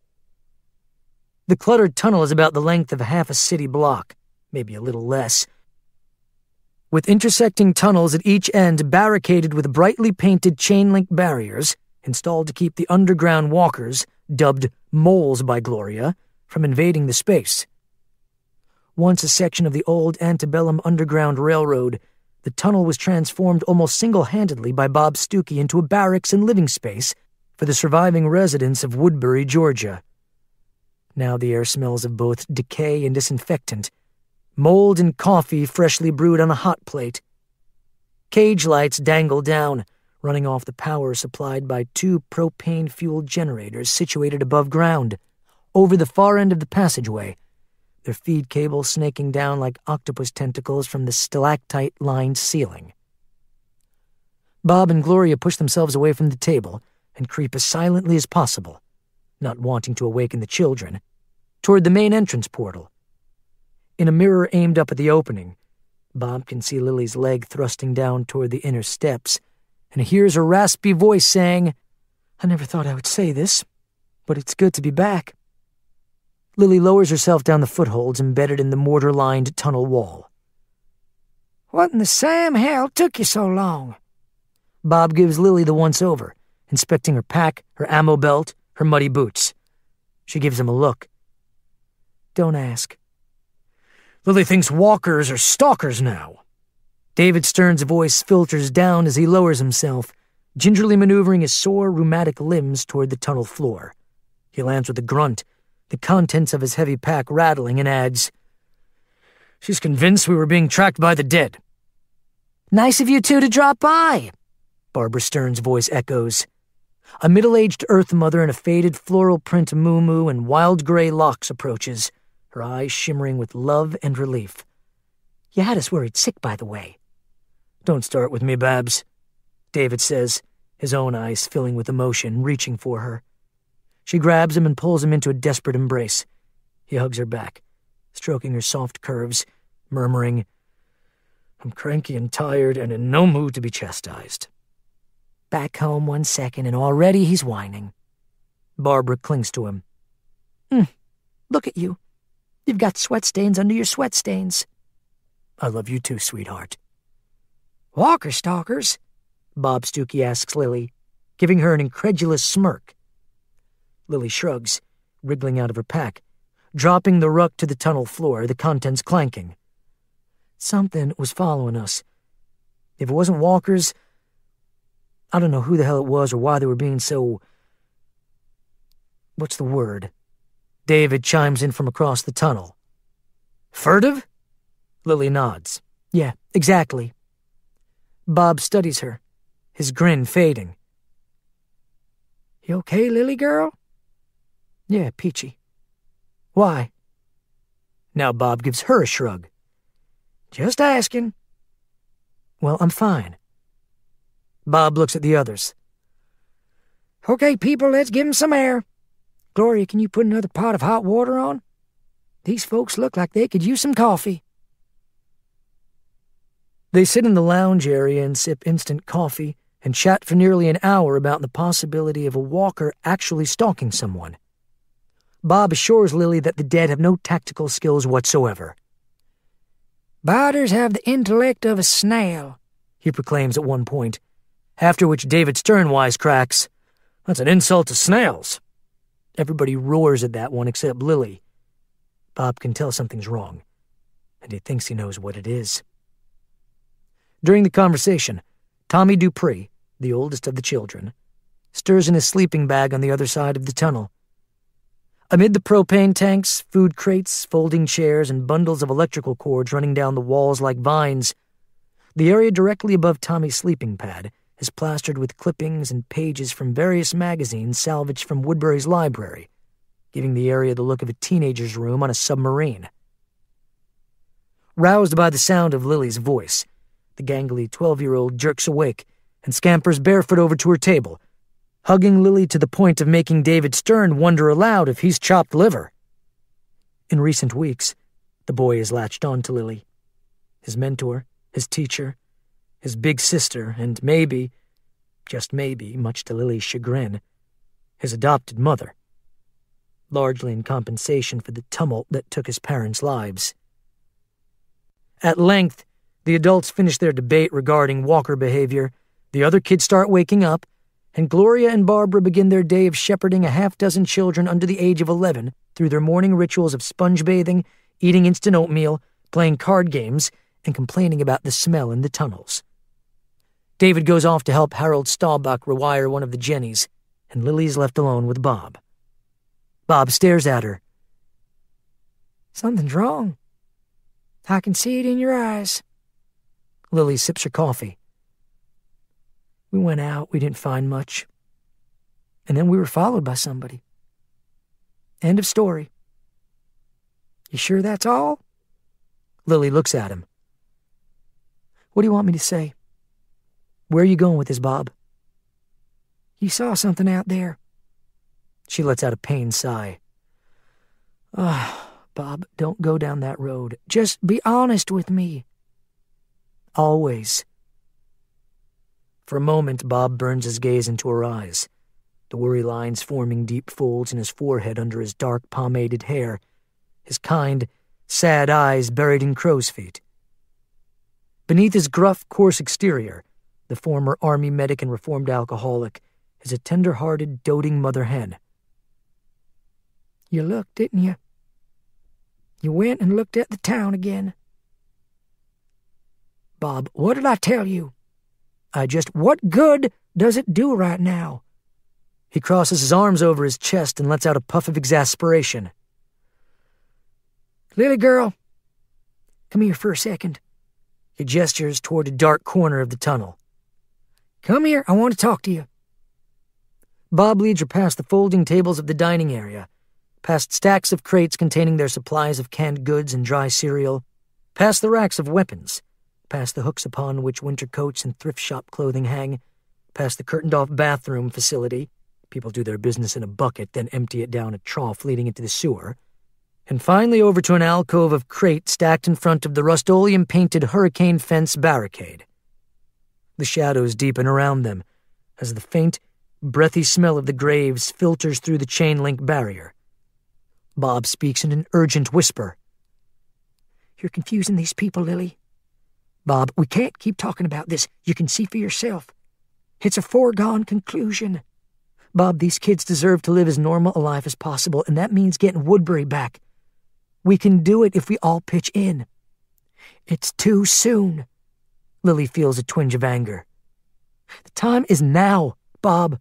S1: The cluttered tunnel is about the length of half a city block, maybe a little less, with intersecting tunnels at each end barricaded with brightly painted chain-link barriers installed to keep the underground walkers, dubbed moles by Gloria, from invading the space. Once a section of the old antebellum underground railroad, the tunnel was transformed almost single-handedly by Bob Stuckey into a barracks and living space for the surviving residents of Woodbury, Georgia. Now the air smells of both decay and disinfectant, mold and coffee freshly brewed on a hot plate. Cage lights dangle down, running off the power supplied by 2 propane-fueled generators situated above ground, over the far end of the passageway, their feed cables snaking down like octopus tentacles from the stalactite-lined ceiling. Bob and Gloria push themselves away from the table and creep as silently as possible, not wanting to awaken the children, toward the main entrance portal. In a mirror aimed up at the opening, Bob can see Lily's leg thrusting down toward the inner steps, and hears a raspy voice saying, "I never thought I would say this, but it's good to be back." Lily lowers herself down the footholds embedded in the mortar-lined tunnel wall. "What in the Sam hell took you so long?" Bob gives Lily the once-over, inspecting her pack, her ammo belt, her muddy boots. She gives him a look. "Don't ask." "Lily thinks walkers are stalkers now." David Stern's voice filters down as he lowers himself, gingerly maneuvering his sore, rheumatic limbs toward the tunnel floor. He lands with a grunt, the contents of his heavy pack rattling, and adds, "She's convinced we were being tracked by the dead." "Nice of you two to drop by," Barbara Stern's voice echoes. A middle-aged Earth Mother in a faded floral print muumuu and wild gray locks approaches, her eyes shimmering with love and relief. "You had us worried sick, by the way." "Don't start with me, Babs," David says, his own eyes filling with emotion, reaching for her. She grabs him and pulls him into a desperate embrace. He hugs her back, stroking her soft curves, murmuring, "I'm cranky and tired and in no mood to be chastised." Back home 1 second and already he's whining. Barbara clings to him. Look at you. You've got sweat stains under your sweat stains. I love you too, sweetheart. Walker stalkers? Bob Stookey asks Lily, giving her an incredulous smirk. Lily shrugs, wriggling out of her pack, dropping the ruck to the tunnel floor, the contents clanking. Something was following us. If it wasn't walkers, I don't know who the hell it was or why they were being so... What's the word? David chimes in from across the tunnel. Furtive? Lily nods. Yeah, exactly. Bob studies her, his grin fading. You okay, Lily girl? Yeah, peachy. Why? Now Bob gives her a shrug. Just asking. Well, I'm fine. Bob looks at the others. Okay, people, let's give 'em some air. Gloria, can you put another pot of hot water on? These folks look like they could use some coffee. They sit in the lounge area and sip instant coffee and chat for nearly an hour about the possibility of a walker actually stalking someone. Bob assures Lily that the dead have no tactical skills whatsoever. Biders have the intellect of a snail, he proclaims at one point, after which David Stern wisecracks, That's an insult to snails. Everybody roars at that one except Lily. Bob can tell something's wrong, and he thinks he knows what it is. During the conversation, Tommy Dupree, the oldest of the children, stirs in his sleeping bag on the other side of the tunnel. Amid the propane tanks, food crates, folding chairs, and bundles of electrical cords running down the walls like vines, the area directly above Tommy's sleeping pad is plastered with clippings and pages from various magazines salvaged from Woodbury's library, giving the area the look of a teenager's room on a submarine. Roused by the sound of Lily's voice, the gangly 12-year-old jerks awake and scampers barefoot over to her table, hugging Lily to the point of making David Stern wonder aloud if he's chopped liver. In recent weeks, the boy has latched on to Lily, his mentor, his teacher, his big sister, and maybe, just maybe, much to Lily's chagrin, his adopted mother, largely in compensation for the tumult that took his parents' lives. At length, the adults finish their debate regarding Walker behavior, the other kids start waking up, and Gloria and Barbara begin their day of shepherding a half-dozen children under the age of 11 through their morning rituals of sponge bathing, eating instant oatmeal, playing card games, and complaining about the smell in the tunnels. David goes off to help Harold Staubach rewire one of the Jennies, and Lily's left alone with Bob. Bob stares at her. Something's wrong. I can see it in your eyes. Lily sips her coffee. We went out, we didn't find much. And then we were followed by somebody. End of story. You sure that's all? Lily looks at him. What do you want me to say? Where are you going with this, Bob? You saw something out there. She lets out a pained sigh. Bob, don't go down that road. Just be honest with me. Always. For a moment, Bob burns his gaze into her eyes, the worry lines forming deep folds in his forehead under his dark pomaded hair, his kind, sad eyes buried in crow's feet. Beneath his gruff, coarse exterior, the former army medic and reformed alcoholic is a tender-hearted, doting mother hen. You looked, didn't you? You went and looked at the town again. Bob, what did I tell you? What good does it do right now? He crosses his arms over his chest and lets out a puff of exasperation. Lily girl, come here for a second. He gestures toward a dark corner of the tunnel. Come here, I want to talk to you. Bob leads her past the folding tables of the dining area, past stacks of crates containing their supplies of canned goods and dry cereal, past the racks of weapons, past the hooks upon which winter coats and thrift shop clothing hang, past the curtained-off bathroom facility — people do their business in a bucket, then empty it down a trough leading into the sewer — and finally over to an alcove of crate stacked in front of the Rust-Oleum-painted hurricane fence barricade. The shadows deepen around them as the faint, breathy smell of the graves filters through the chain-link barrier. Bob speaks in an urgent whisper. You're confusing these people, Lily. Bob, we can't keep talking about this. You can see for yourself. It's a foregone conclusion. Bob, these kids deserve to live as normal a life as possible, and that means getting Woodbury back. We can do it if we all pitch in. It's too soon. Lily feels a twinge of anger. The time is now, Bob.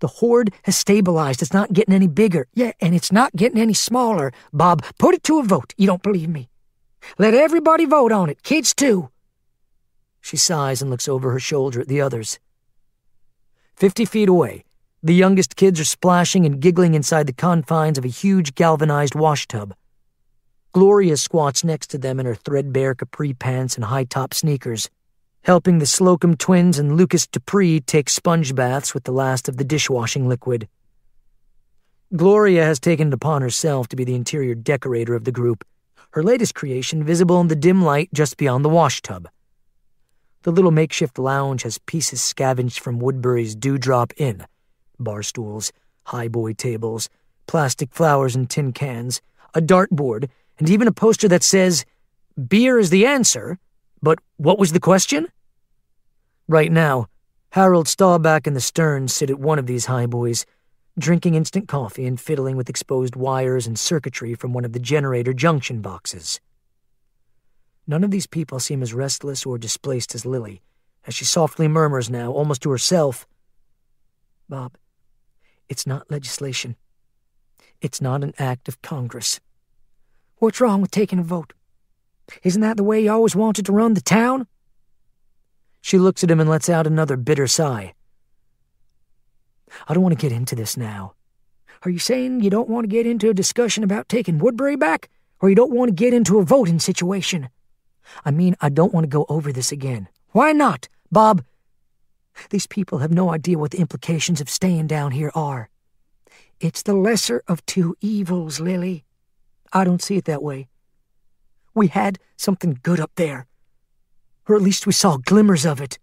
S1: The horde has stabilized. It's not getting any bigger. Yeah, and it's not getting any smaller. Bob, put it to a vote. You don't believe me. Let everybody vote on it, kids too. She sighs and looks over her shoulder at the others. 50 feet away, the youngest kids are splashing and giggling inside the confines of a huge galvanized washtub. Gloria squats next to them in her threadbare capri pants and high-top sneakers, helping the Slocum twins and Lucas Dupree take sponge baths with the last of the dishwashing liquid. Gloria has taken it upon herself to be the interior decorator of the group, her latest creation visible in the dim light just beyond the washtub. The little makeshift lounge has pieces scavenged from Woodbury's Dewdrop Inn, bar stools, highboy tables, plastic flowers and tin cans, a dartboard, and even a poster that says, "Beer is the answer, but what was the question?" Right now, Harold Staubach and the Stearns sit at one of these highboys, drinking instant coffee and fiddling with exposed wires and circuitry from one of the generator junction boxes. None of these people seem as restless or displaced as Lily, as she softly murmurs now, almost to herself, "Bob, it's not legislation. It's not an act of Congress. What's wrong with taking a vote? Isn't that the way you always wanted to run the town?" She looks at him and lets out another bitter sigh. "I don't want to get into this now. Are you saying you don't want to get into a discussion about taking Woodbury back, or you don't want to get into a voting situation? I mean, I don't want to go over this again. Why not, Bob? These people have no idea what the implications of staying down here are. It's the lesser of two evils, Lily. I don't see it that way. We had something good up there. Or at least we saw glimmers of it.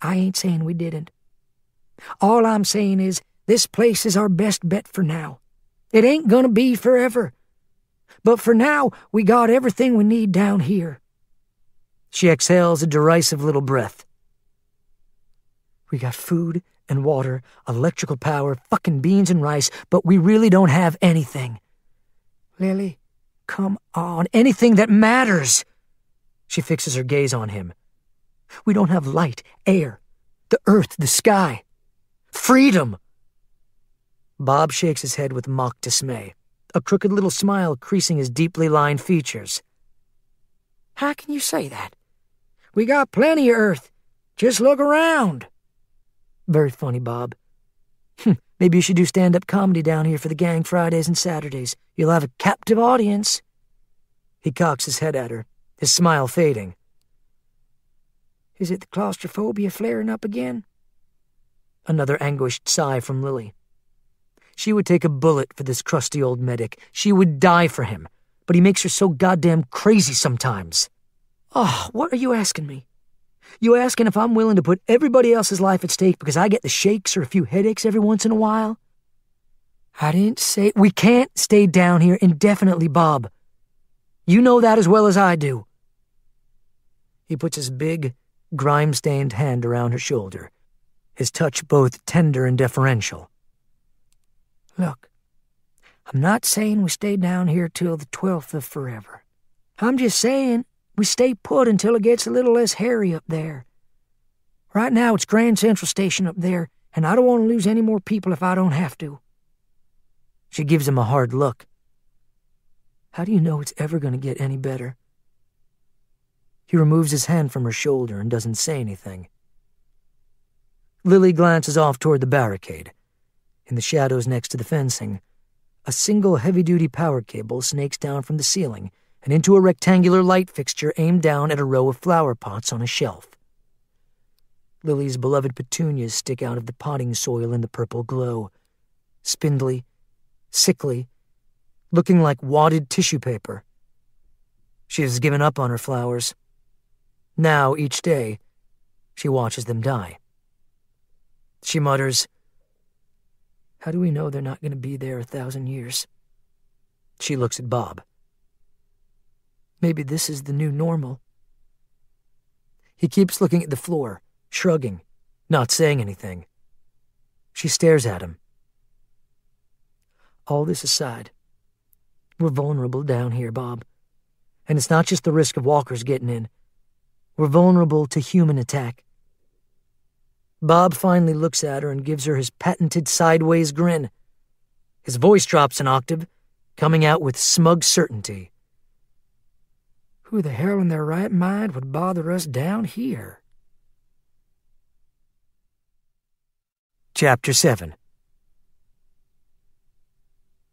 S1: I ain't saying we didn't. All I'm saying is this place is our best bet for now. It ain't gonna be forever. But for now, we got everything we need down here." She exhales a derisive little breath. "We got food and water, electrical power, fucking beans and rice, but we really don't have anything. Lily, come on, anything that matters." She fixes her gaze on him. "We don't have light, air, the earth, the sky. Freedom!" Bob shakes his head with mock dismay, a crooked little smile creasing his deeply lined features. "How can you say that? We got plenty of earth. Just look around." "Very funny, Bob. Maybe you should do stand-up comedy down here for the gang Fridays and Saturdays. You'll have a captive audience." He cocks his head at her, his smile fading. "Is it the claustrophobia flaring up again?" Another anguished sigh from Lily. She would take a bullet for this crusty old medic. She would die for him, but he makes her so goddamn crazy sometimes. "Oh, what are you asking me? You asking if I'm willing to put everybody else's life at stake because I get the shakes or a few headaches every once in a while?" "I didn't say—" "We can't stay down here indefinitely, Bob. You know that as well as I do." He puts his big, grime-stained hand around her shoulder, his touch both tender and deferential. "Look, I'm not saying we stay down here till the 12th of forever. I'm just saying we stay put until it gets a little less hairy up there. Right now it's Grand Central Station up there, and I don't want to lose any more people if I don't have to." She gives him a hard look. "How do you know it's ever going to get any better?" He removes his hand from her shoulder and doesn't say anything. Lily glances off toward the barricade. In the shadows next to the fencing, a single heavy-duty power cable snakes down from the ceiling and into a rectangular light fixture aimed down at a row of flower pots on a shelf. Lily's beloved petunias stick out of the potting soil in the purple glow, spindly, sickly, looking like wadded tissue paper. She has given up on her flowers. Now, each day, she watches them die. She mutters, "How do we know they're not going to be there 1,000 years? She looks at Bob. Maybe this is the new normal. He keeps looking at the floor, shrugging, not saying anything. She stares at him. All this aside, we're vulnerable down here, Bob. And it's not just the risk of walkers getting in. We're vulnerable to human attack. Bob finally looks at her and gives her his patented sideways grin. His voice drops an octave, coming out with smug certainty. Who the hell in their right mind would bother us down here? Chapter 7.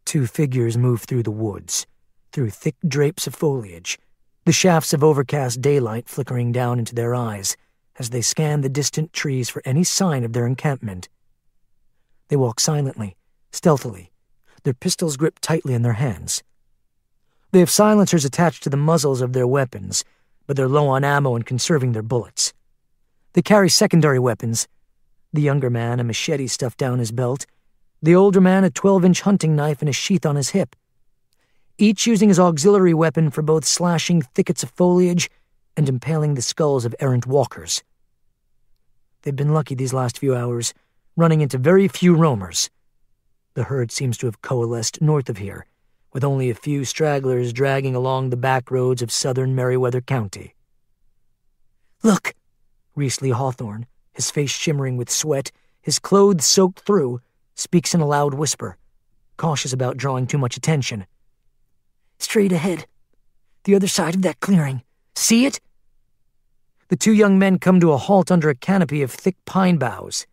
S1: Two figures move through the woods, through thick drapes of foliage, the shafts of overcast daylight flickering down into their eyes as they scan the distant trees for any sign of their encampment. They walk silently, stealthily, their pistols gripped tightly in their hands. They have silencers attached to the muzzles of their weapons, but they're low on ammo and conserving their bullets. They carry secondary weapons, the younger man a machete stuffed down his belt, the older man a 12-inch hunting knife in a sheath on his hip, each using his auxiliary weapon for both slashing thickets of foliage and impaling the skulls of errant walkers. They've been lucky these last few hours, running into very few roamers. The herd seems to have coalesced north of here, with only a few stragglers dragging along the back roads of southern Meriwether County. Look! Reese Lee Hawthorne, his face shimmering with sweat, his clothes soaked through, speaks in a loud whisper, cautious about drawing too much attention. Straight ahead. The other side of that clearing. See it? The two young men come to a halt under a canopy of thick pine boughs.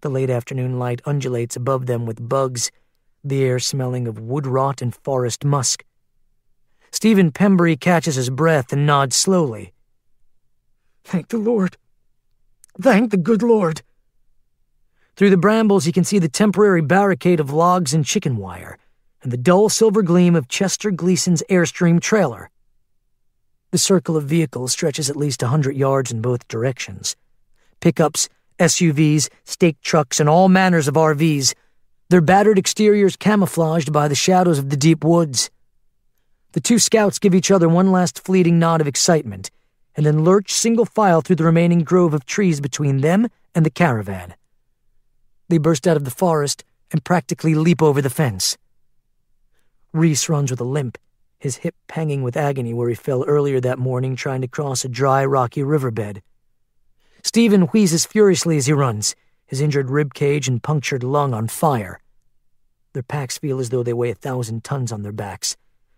S1: The late afternoon light undulates above them with bugs, the air smelling of wood rot and forest musk. Stephen Pembry catches his breath and nods slowly. Thank the Lord. Thank the good Lord. Through the brambles he can see the temporary barricade of logs and chicken wire, and the dull silver gleam of Chester Gleason's Airstream trailer. The circle of vehicles stretches at least 100 yards in both directions. Pickups, SUVs, stake trucks, and all manners of RVs, their battered exteriors camouflaged by the shadows of the deep woods. The two scouts give each other one last fleeting nod of excitement, and then lurch single file through the remaining grove of trees between them and the caravan. They burst out of the forest and practically leap over the fence. Reese runs with a limp, his hip hanging with agony where he fell earlier that morning trying to cross a dry, rocky riverbed. Stephen wheezes furiously as he runs, his injured rib cage and punctured lung on fire. Their packs feel as though they weigh 1,000 tons on their backs,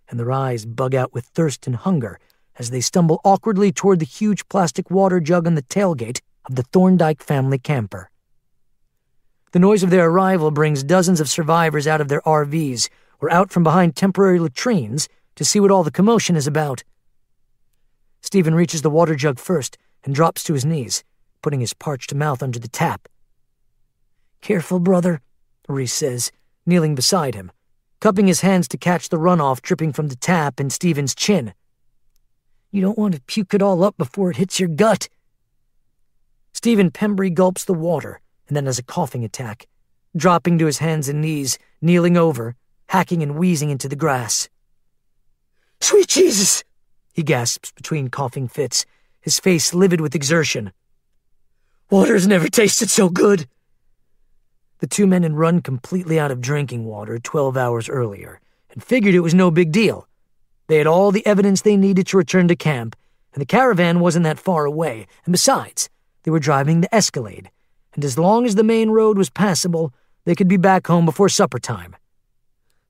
S1: and their eyes bug out with thirst and hunger as they stumble awkwardly toward the huge plastic water jug on the tailgate of the Thorndike family camper. The noise of their arrival brings dozens of survivors out of their RVs or out from behind temporary latrines to see what all the commotion is about. Stephen reaches the water jug first and drops to his knees, putting his parched mouth under the tap. Careful, brother, Reese says, kneeling beside him, cupping his hands to catch the runoff dripping from the tap in Stephen's chin. You don't want to puke it all up before it hits your gut. Stephen Pembry gulps the water and then has a coughing attack, dropping to his hands and knees, kneeling over, hacking and wheezing into the grass. Sweet Jesus! He gasps between coughing fits, his face livid with exertion. Water's never tasted so good. The two men had run completely out of drinking water 12 hours earlier and figured it was no big deal. They had all the evidence they needed to return to camp, and the caravan wasn't that far away, and besides, they were driving the Escalade, and as long as the main road was passable, they could be back home before supper time.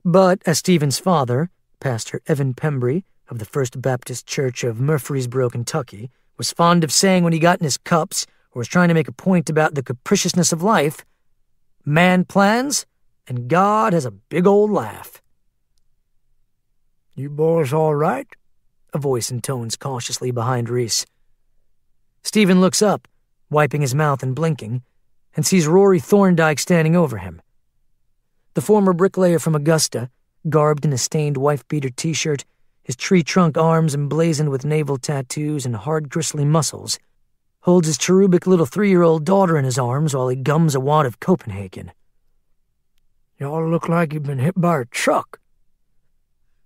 S1: But as Stephen's father, Pastor Evan Pembry of the First Baptist Church of Murfreesboro, Kentucky, was fond of saying when he got in his cups or was trying to make a point about the capriciousness of life, man plans, and God has a big old laugh. You boys all right? A voice intones cautiously behind Reese. Stephen looks up, wiping his mouth and blinking, and sees Rory Thorndike standing over him. The former bricklayer from Augusta, garbed in a stained wife-beater t-shirt, his tree-trunk arms emblazoned with naval tattoos and hard, gristly muscles, holds his cherubic little 3-year-old daughter in his arms while he gums a wad of Copenhagen. Y'all look like you've been hit by a truck.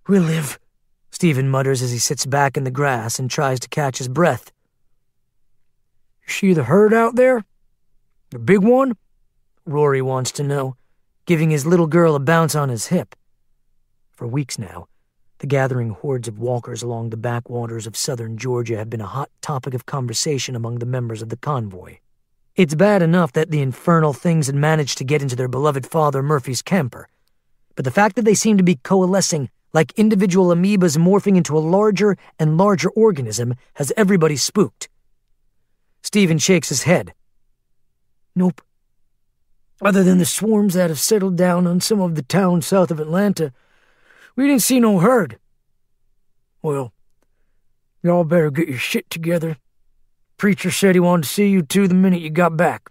S1: We'll live, Stephen mutters as he sits back in the grass and tries to catch his breath. You see the herd out there? The big one? Rory wants to know, giving his little girl a bounce on his hip. For weeks now, the gathering hordes of walkers along the backwaters of southern Georgia have been a hot topic of conversation among the members of the convoy. It's bad enough that the infernal things had managed to get into their beloved father Murphy's camper, but the fact that they seem to be coalescing like individual amoebas morphing into a larger and larger organism has everybody spooked. Stephen shakes his head. Nope. Other than the swarms that have settled down on some of the towns south of Atlanta, we didn't see no herd. Well, y'all better get your shit together. Preacher said he wanted to see you two the minute you got back.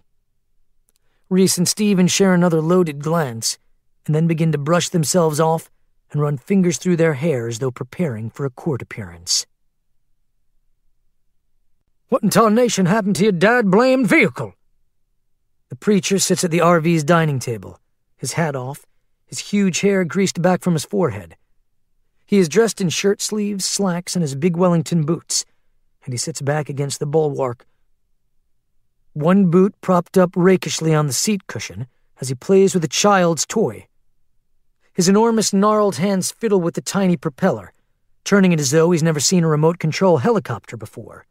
S1: Reese and Stephen share another loaded glance, and then begin to brush themselves off and run fingers through their hair as though preparing for a court appearance. What in tarnation happened to your dad-blamed vehicle? The preacher sits at the RV's dining table, his hat off, his huge hair greased back from his forehead. He is dressed in shirt sleeves, slacks, and his big Wellington boots, and he sits back against the bulwark, one boot propped up rakishly on the seat cushion as he plays with a child's toy. His enormous gnarled hands fiddle with the tiny propeller, turning it as though he's never seen a remote-control helicopter before.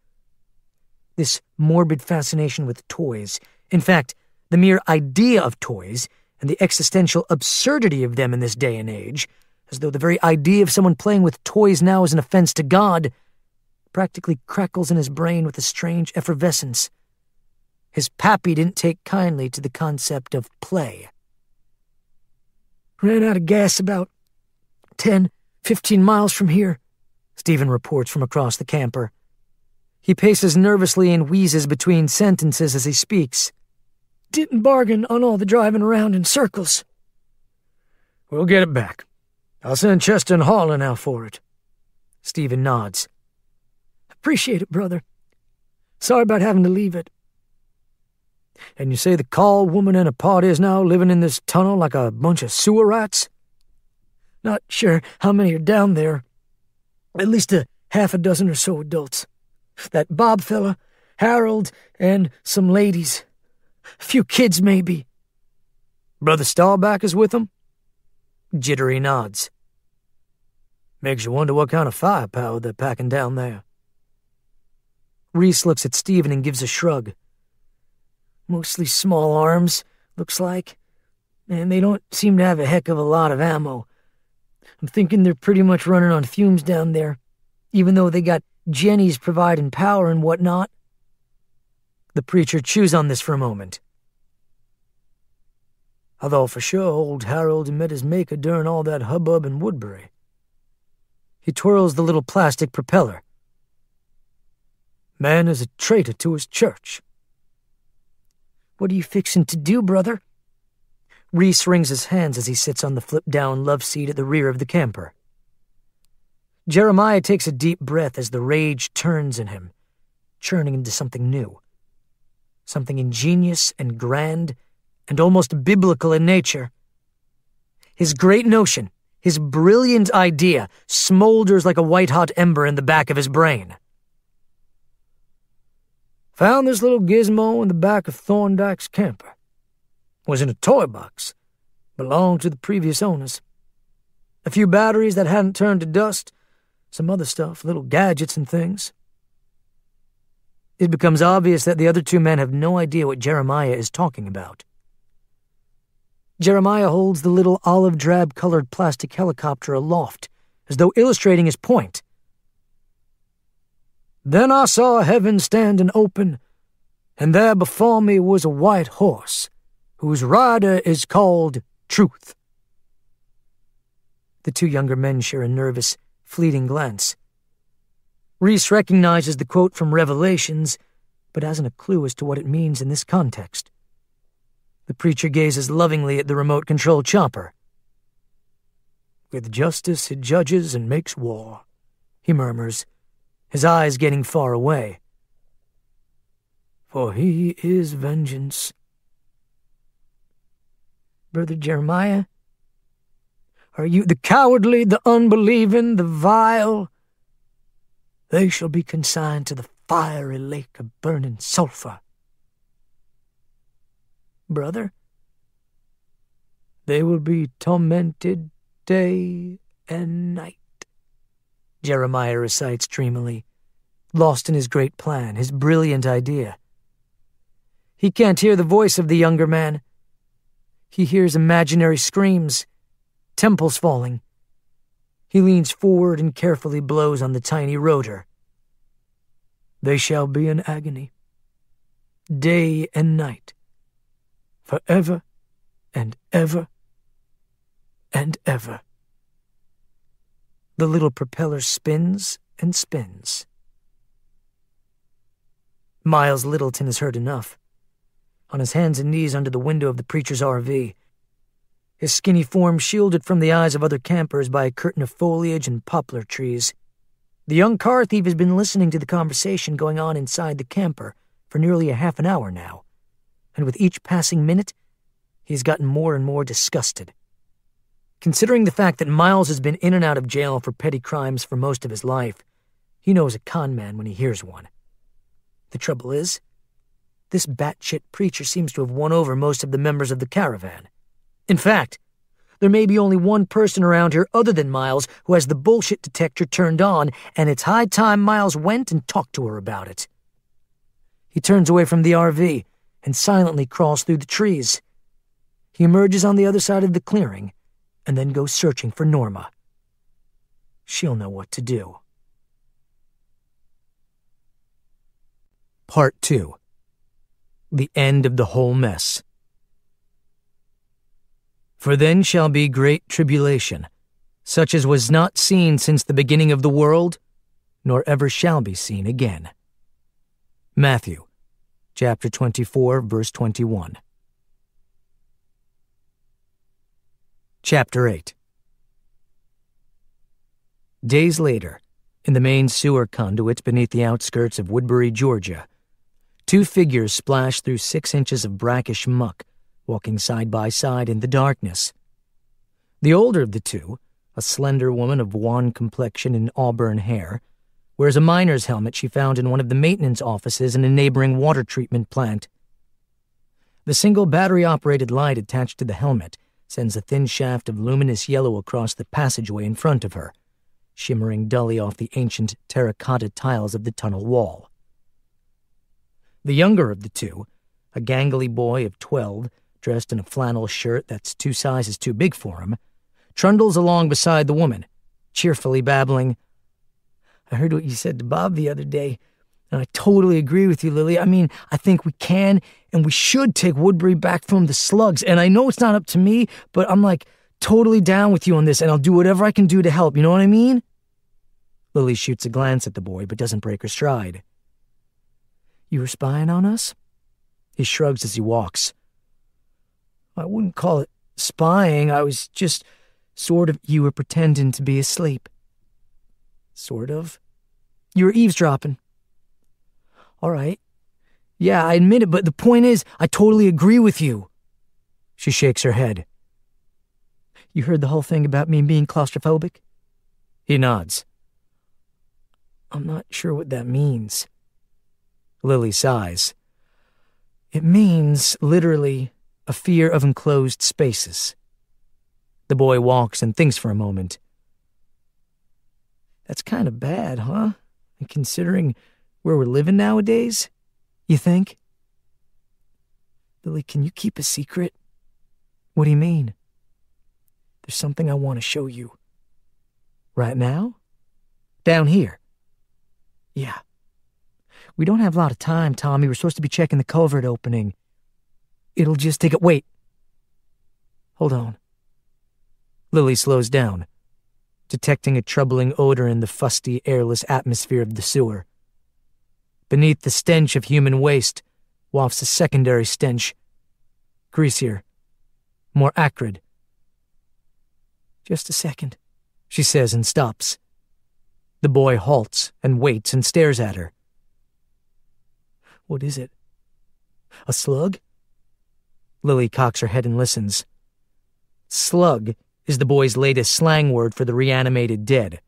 S1: This morbid fascination with toys, in fact, the mere idea of toys, and the existential absurdity of them in this day and age, as though the very idea of someone playing with toys now is an offense to God, practically crackles in his brain with a strange effervescence. His pappy didn't take kindly to the concept of play. Ran out of gas about 10-15 miles from here, Stephen reports from across the camper. He paces nervously and wheezes between sentences as he speaks. Didn't bargain on all the driving around in circles. We'll get it back. I'll send Chester and Harlan out for it. Stephen nods. Appreciate it, brother. Sorry about having to leave it. And you say the call woman and a party is now living in this tunnel like a bunch of sewer rats? Not sure how many are down there. At least a half a dozen or so adults. That Bob fella, Harold, and some ladies. A few kids, maybe. Brother Starback is with them? Jittery nods. Makes you wonder what kind of firepower they're packing down there. Reese looks at Stephen and gives a shrug. Mostly small arms, looks like, and they don't seem to have a heck of a lot of ammo. I'm thinking they're pretty much running on fumes down there, even though they got Jennies providing power and whatnot. The preacher chews on this for a moment. I thought for sure old Harold met his maker during all that hubbub in Woodbury. He twirls the little plastic propeller. Man is a traitor to his church. What are you fixing to do, brother? Reese wrings his hands as he sits on the flip-down love seat at the rear of the camper. Jeremiah takes a deep breath as the rage turns in him, churning into something new. Something ingenious and grand and almost biblical in nature. His great notion, his brilliant idea, smolders like a white-hot ember in the back of his brain. Found this little gizmo in the back of Thorndyke's camper. Was in a toy box. Belonged to the previous owners. A few batteries that hadn't turned to dust. Some other stuff, little gadgets and things. It becomes obvious that the other two men have no idea what Jeremiah is talking about. Jeremiah holds the little olive drab-colored plastic helicopter aloft, as though illustrating his point. Then I saw heaven standing open, and there before me was a white horse, whose rider is called Truth. The two younger men share a nervous, fleeting glance. Reese recognizes the quote from Revelations, but hasn't a clue as to what it means in this context. The preacher gazes lovingly at the remote-control chopper. With justice it judges and makes war, he murmurs, his eyes getting far away. For he is vengeance. Brother Jeremiah, Are you the cowardly, the unbelieving, the vile? They shall be consigned to the fiery lake of burning sulphur. Brother, they will be tormented day and night, Jeremiah recites dreamily, lost in his great plan, his brilliant idea. He can't hear the voice of the younger man. He hears imaginary screams, temples falling. He leans forward and carefully blows on the tiny rotor. They shall be in agony, day and night, forever and ever and ever. The little propeller spins and spins. Miles Littleton has heard enough. On his hands and knees under the window of the preacher's RV, his skinny form shielded from the eyes of other campers by a curtain of foliage and poplar trees, the young car thief has been listening to the conversation going on inside the camper for nearly a half an hour now, and with each passing minute, he's gotten more and more disgusted. Considering the fact that Miles has been in and out of jail for petty crimes for most of his life, he knows a con man when he hears one. The trouble is, this batshit preacher seems to have won over most of the members of the caravan. In fact, there may be only one person around here other than Miles who has the bullshit detector turned on, and it's high time Miles went and talked to her about it. He turns away from the RV and silently crawls through the trees. He emerges on the other side of the clearing and then goes searching for Norma. She'll know what to do. Part 2. The End of the Whole Mess. For then shall be great tribulation, such as was not seen since the beginning of the world, nor ever shall be seen again. Matthew, chapter 24, verse 21. Chapter 8. Days later, in the main sewer conduit beneath the outskirts of Woodbury, Georgia, two figures splashed through 6 inches of brackish muck, walking side by side in the darkness. The older of the two, a slender woman of wan complexion and auburn hair, wears a miner's helmet she found in one of the maintenance offices in a neighboring water treatment plant. The single battery-operated light attached to the helmet sends a thin shaft of luminous yellow across the passageway in front of her, shimmering dully off the ancient terracotta tiles of the tunnel wall. The younger of the two, a gangly boy of 12, dressed in a flannel shirt that's 2 sizes too big for him, trundles along beside the woman, cheerfully babbling, I heard what you said to Bob the other day, and I totally agree with you, Lily. I mean, I think we can and we should take Woodbury back from the slugs, and I know it's not up to me, but I'm totally down with you on this, and I'll do whatever I can do to help, you know what I mean? Lily shoots a glance at the boy, but doesn't break her stride. You were spying on us? He shrugs as he walks. I wouldn't call it spying. I was just you were pretending to be asleep. Sort of. You were eavesdropping. All right. Yeah, I admit it, but the point is, I totally agree with you. She shakes her head. You heard the whole thing about me being claustrophobic? He nods. I'm not sure what that means. Lily sighs. It means, literally, a fear of enclosed spaces. The boy walks and thinks for a moment. That's kind of bad, huh? And considering where we're living nowadays, you think? Lily, can you keep a secret? What do you mean? There's something I want to show you. Right now? Down here? Yeah. We don't have a lot of time, Tommy. We're supposed to be checking the culvert opening. It'll just take Wait. Hold on. Lily slows down, detecting a troubling odor in the fusty, airless atmosphere of the sewer. Beneath the stench of human waste wafts a secondary stench. Greasier. More acrid. Just a second, she says and stops. The boy halts and waits and stares at her. What is it? A slug? Lily cocks her head and listens. Slug is the boy's latest slang word for the reanimated dead.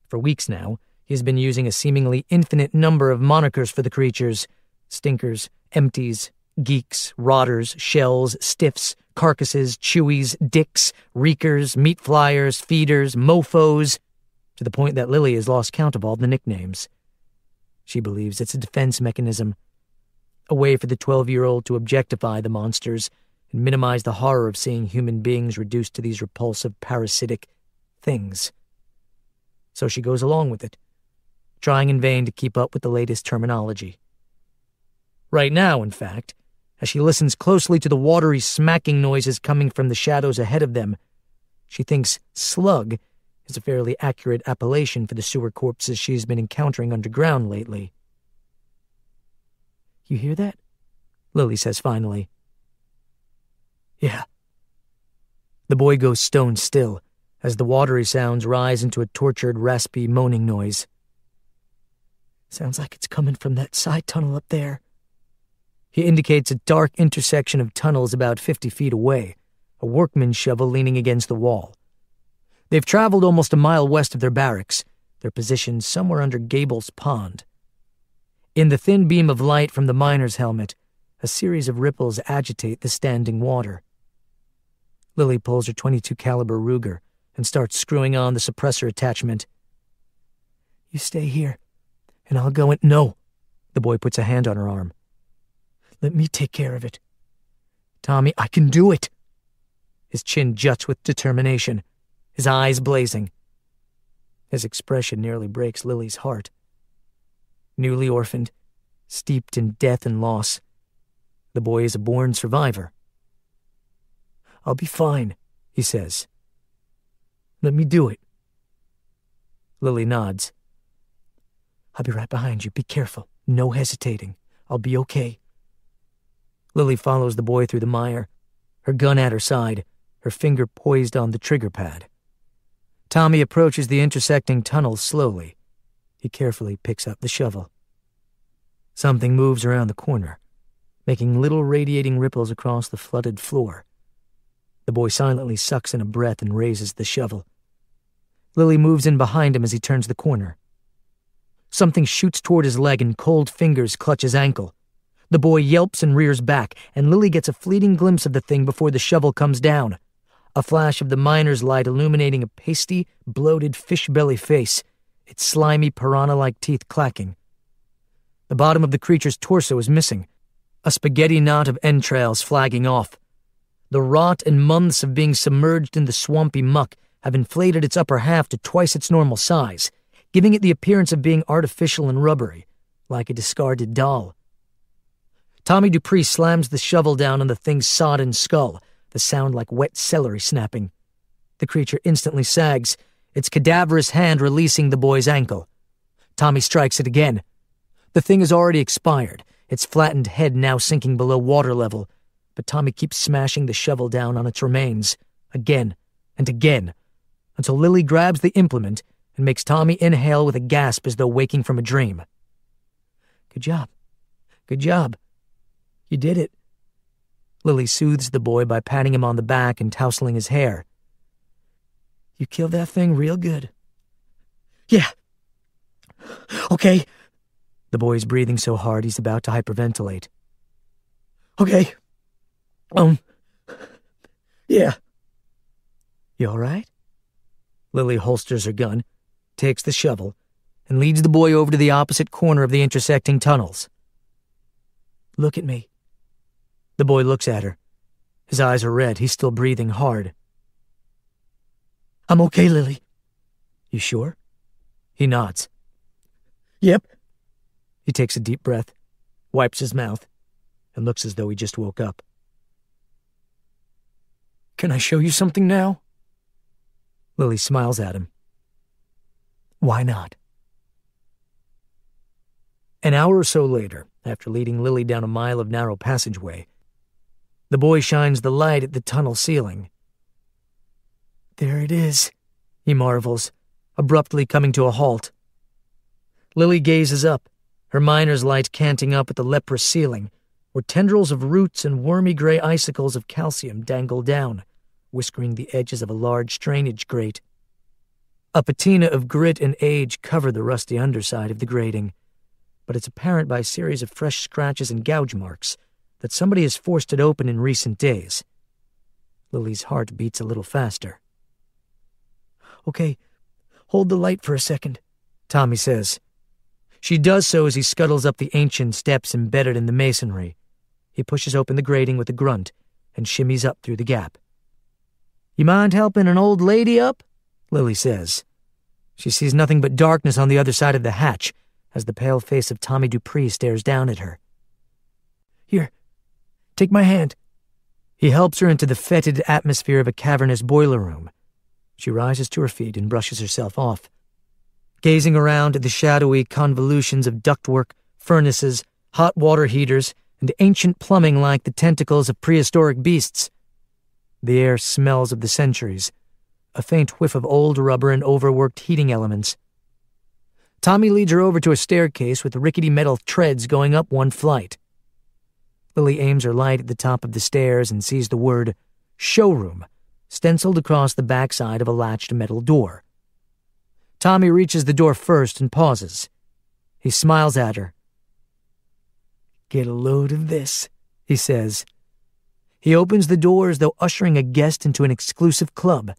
S1: For weeks now, he has been using a seemingly infinite number of monikers for the creatures: stinkers, empties, geeks, rotters, shells, stiffs, carcasses, chewies, dicks, reekers, meat flyers, feeders, mofos, to the point that Lily has lost count of all the nicknames. She believes it's a defense mechanism, a way for the 12-year-old to objectify the monsters and minimize the horror of seeing human beings reduced to these repulsive, parasitic things. So she goes along with it, trying in vain to keep up with the latest terminology. Right now, in fact, as she listens closely to the watery smacking noises coming from the shadows ahead of them, she thinks slug is a fairly accurate appellation for the sewer corpses she's been encountering underground lately. "You hear that?" Lily says finally. "Yeah." The boy goes stone still as the watery sounds rise into a tortured, raspy, moaning noise. "Sounds like it's coming from that side tunnel up there." He indicates a dark intersection of tunnels about 50 feet away, a workman's shovel leaning against the wall. They've traveled almost a mile west of their barracks, their position somewhere under Gable's Pond. In the thin beam of light from the miner's helmet, a series of ripples agitate the standing water. Lily pulls her .22 caliber Ruger and starts screwing on the suppressor attachment. "You stay here, and I'll go in—" "No." The boy puts a hand on her arm. "Let me take care of it. Tommy, I can do it." His chin juts with determination, his eyes blazing. His expression nearly breaks Lily's heart. Newly orphaned, steeped in death and loss, the boy is a born survivor. "I'll be fine," he says. "Let me do it." Lily nods. "I'll be right behind you. Be careful. No hesitating. I'll be okay." Lily follows the boy through the mire, her gun at her side, her finger poised on the trigger pad. Tommy approaches the intersecting tunnels slowly. He carefully picks up the shovel. Something moves around the corner, making little radiating ripples across the flooded floor. The boy silently sucks in a breath and raises the shovel. Lily moves in behind him as he turns the corner. Something shoots toward his leg and cold fingers clutch his ankle. The boy yelps and rears back, and Lily gets a fleeting glimpse of the thing before the shovel comes down. A flash of the miner's light illuminating a pasty, bloated fish-belly face, its slimy, piranha-like teeth clacking. The bottom of the creature's torso is missing, a spaghetti knot of entrails flagging off. The rot and months of being submerged in the swampy muck have inflated its upper half to twice its normal size, giving it the appearance of being artificial and rubbery, like a discarded doll. Tommy Dupree slams the shovel down on the thing's sodden skull, the sound like wet celery snapping. The creature instantly sags, its cadaverous hand releasing the boy's ankle. Tommy strikes it again. The thing has already expired, its flattened head now sinking below water level, but Tommy keeps smashing the shovel down on its remains, again and again, until Lily grabs the implement and makes Tommy inhale with a gasp as though waking from a dream. "Good job. Good job. You did it." Lily soothes the boy by patting him on the back and tousling his hair. "You killed that thing real good." "Yeah. Okay." The boy's breathing so hard he's about to hyperventilate. "Okay. Yeah." "You all right?" Lily holsters her gun, takes the shovel, and leads the boy over to the opposite corner of the intersecting tunnels. "Look at me." The boy looks at her. His eyes are red. He's still breathing hard. "I'm okay, Lily." "You sure?" He nods. "Yep." He takes a deep breath, wipes his mouth, and looks as though he just woke up. "Can I show you something now?" Lily smiles at him. "Why not?" An hour or so later, after leading Lily down a mile of narrow passageway, the boy shines the light at the tunnel ceiling. "There it is," he marvels, abruptly coming to a halt. Lily gazes up, her miner's light canting up at the leprous ceiling, where tendrils of roots and wormy gray icicles of calcium dangle down, whiskering the edges of a large drainage grate. A patina of grit and age cover the rusty underside of the grating, but it's apparent by a series of fresh scratches and gouge marks that somebody has forced it open in recent days. Lily's heart beats a little faster. "Okay, hold the light for a second," Tommy says. She does so as he scuttles up the ancient steps embedded in the masonry. He pushes open the grating with a grunt and shimmies up through the gap. "You mind helping an old lady up?" Lily says. She sees nothing but darkness on the other side of the hatch as the pale face of Tommy Dupree stares down at her. "Here, take my hand." He helps her into the fetid atmosphere of a cavernous boiler room. She rises to her feet and brushes herself off. Gazing around at the shadowy convolutions of ductwork, furnaces, hot water heaters, and ancient plumbing like the tentacles of prehistoric beasts. The air smells of the centuries, a faint whiff of old rubber and overworked heating elements. Tommy leads her over to a staircase with rickety metal treads going up one flight. Lily aims her light at the top of the stairs and sees the word "showroom" stenciled across the backside of a latched metal door. Tommy reaches the door first and pauses. He smiles at her. "Get a load of this," he says. He opens the door as though ushering a guest into an exclusive club,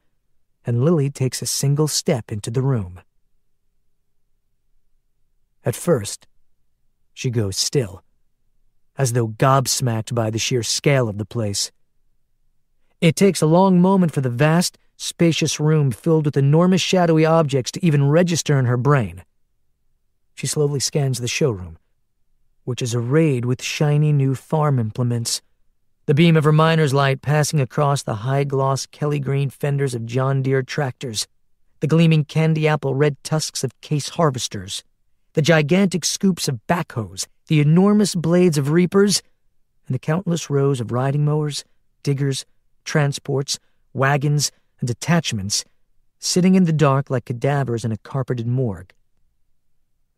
S1: and Lily takes a single step into the room. At first, she goes still, as though gobsmacked by the sheer scale of the place. It takes a long moment for the vast, spacious room filled with enormous shadowy objects to even register in her brain. She slowly scans the showroom, which is arrayed with shiny new farm implements, the beam of her miner's light passing across the high-gloss Kelly-green fenders of John Deere tractors, the gleaming candy-apple red tusks of Case harvesters, the gigantic scoops of backhoes, the enormous blades of reapers, and the countless rows of riding mowers, diggers, transports, wagons, and attachments, sitting in the dark like cadavers in a carpeted morgue.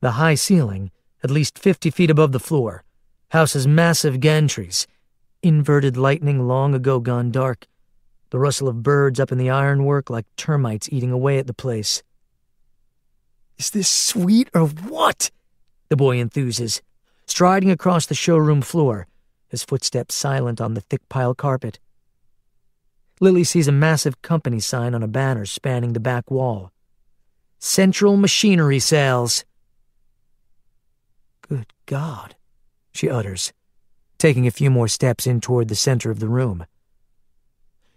S1: The high ceiling, at least 50 feet above the floor, houses massive gantries, inverted lightning long ago gone dark, the rustle of birds up in the ironwork like termites eating away at the place. "Is this sweet or what?" the boy enthuses, striding across the showroom floor, his footsteps silent on the thick pile carpet. Lily sees a massive company sign on a banner spanning the back wall. "Central Machinery Sales." "Good God," she utters, taking a few more steps in toward the center of the room.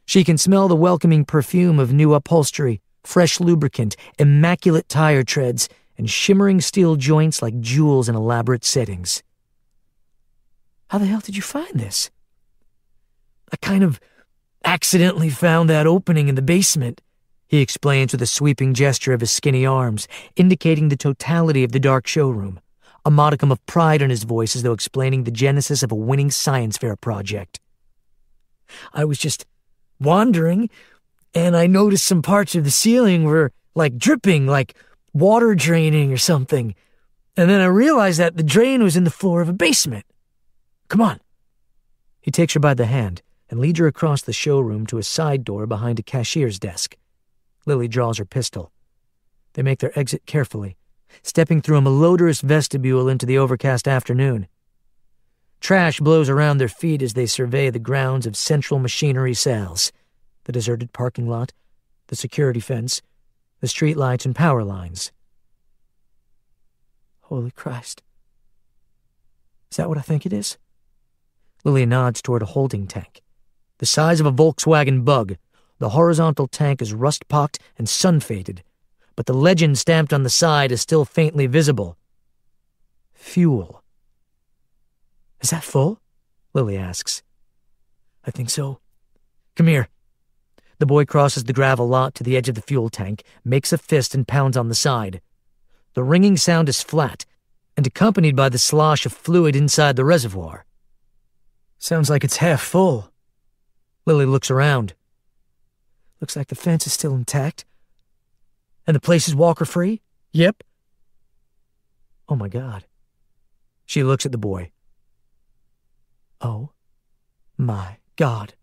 S1: She can smell the welcoming perfume of new upholstery, fresh lubricant, immaculate tire treads, and shimmering steel joints like jewels in elaborate settings. "How the hell did you find this?" "I kind of accidentally found that opening in the basement," he explains with a sweeping gesture of his skinny arms, indicating the totality of the dark showroom, a modicum of pride in his voice as though explaining the genesis of a winning science fair project. "I was just wandering, and I noticed some parts of the ceiling were like dripping, like water draining or something, and then I realized that the drain was in the floor of a basement. Come on." He takes her by the hand and leads her across the showroom to a side door behind a cashier's desk. Lily draws her pistol. They make their exit carefully, stepping through a malodorous vestibule into the overcast afternoon. Trash blows around their feet as they survey the grounds of Central Machinery Sales, the deserted parking lot, the security fence, the streetlights and power lines. "Holy Christ. Is that what I think it is?" Lily nods toward a holding tank. The size of a Volkswagen Bug, the horizontal tank is rust-pocked and sun-faded, but the legend stamped on the side is still faintly visible. Fuel. "Is that full?" Lily asks. "I think so. Come here." The boy crosses the gravel lot to the edge of the fuel tank, makes a fist and pounds on the side. The ringing sound is flat, and accompanied by the slosh of fluid inside the reservoir. "Sounds like it's half full." Lily looks around. "Looks like the fence is still intact. And the place is walker-free?" "Yep." "Oh my God." She looks at the boy. "Oh my God."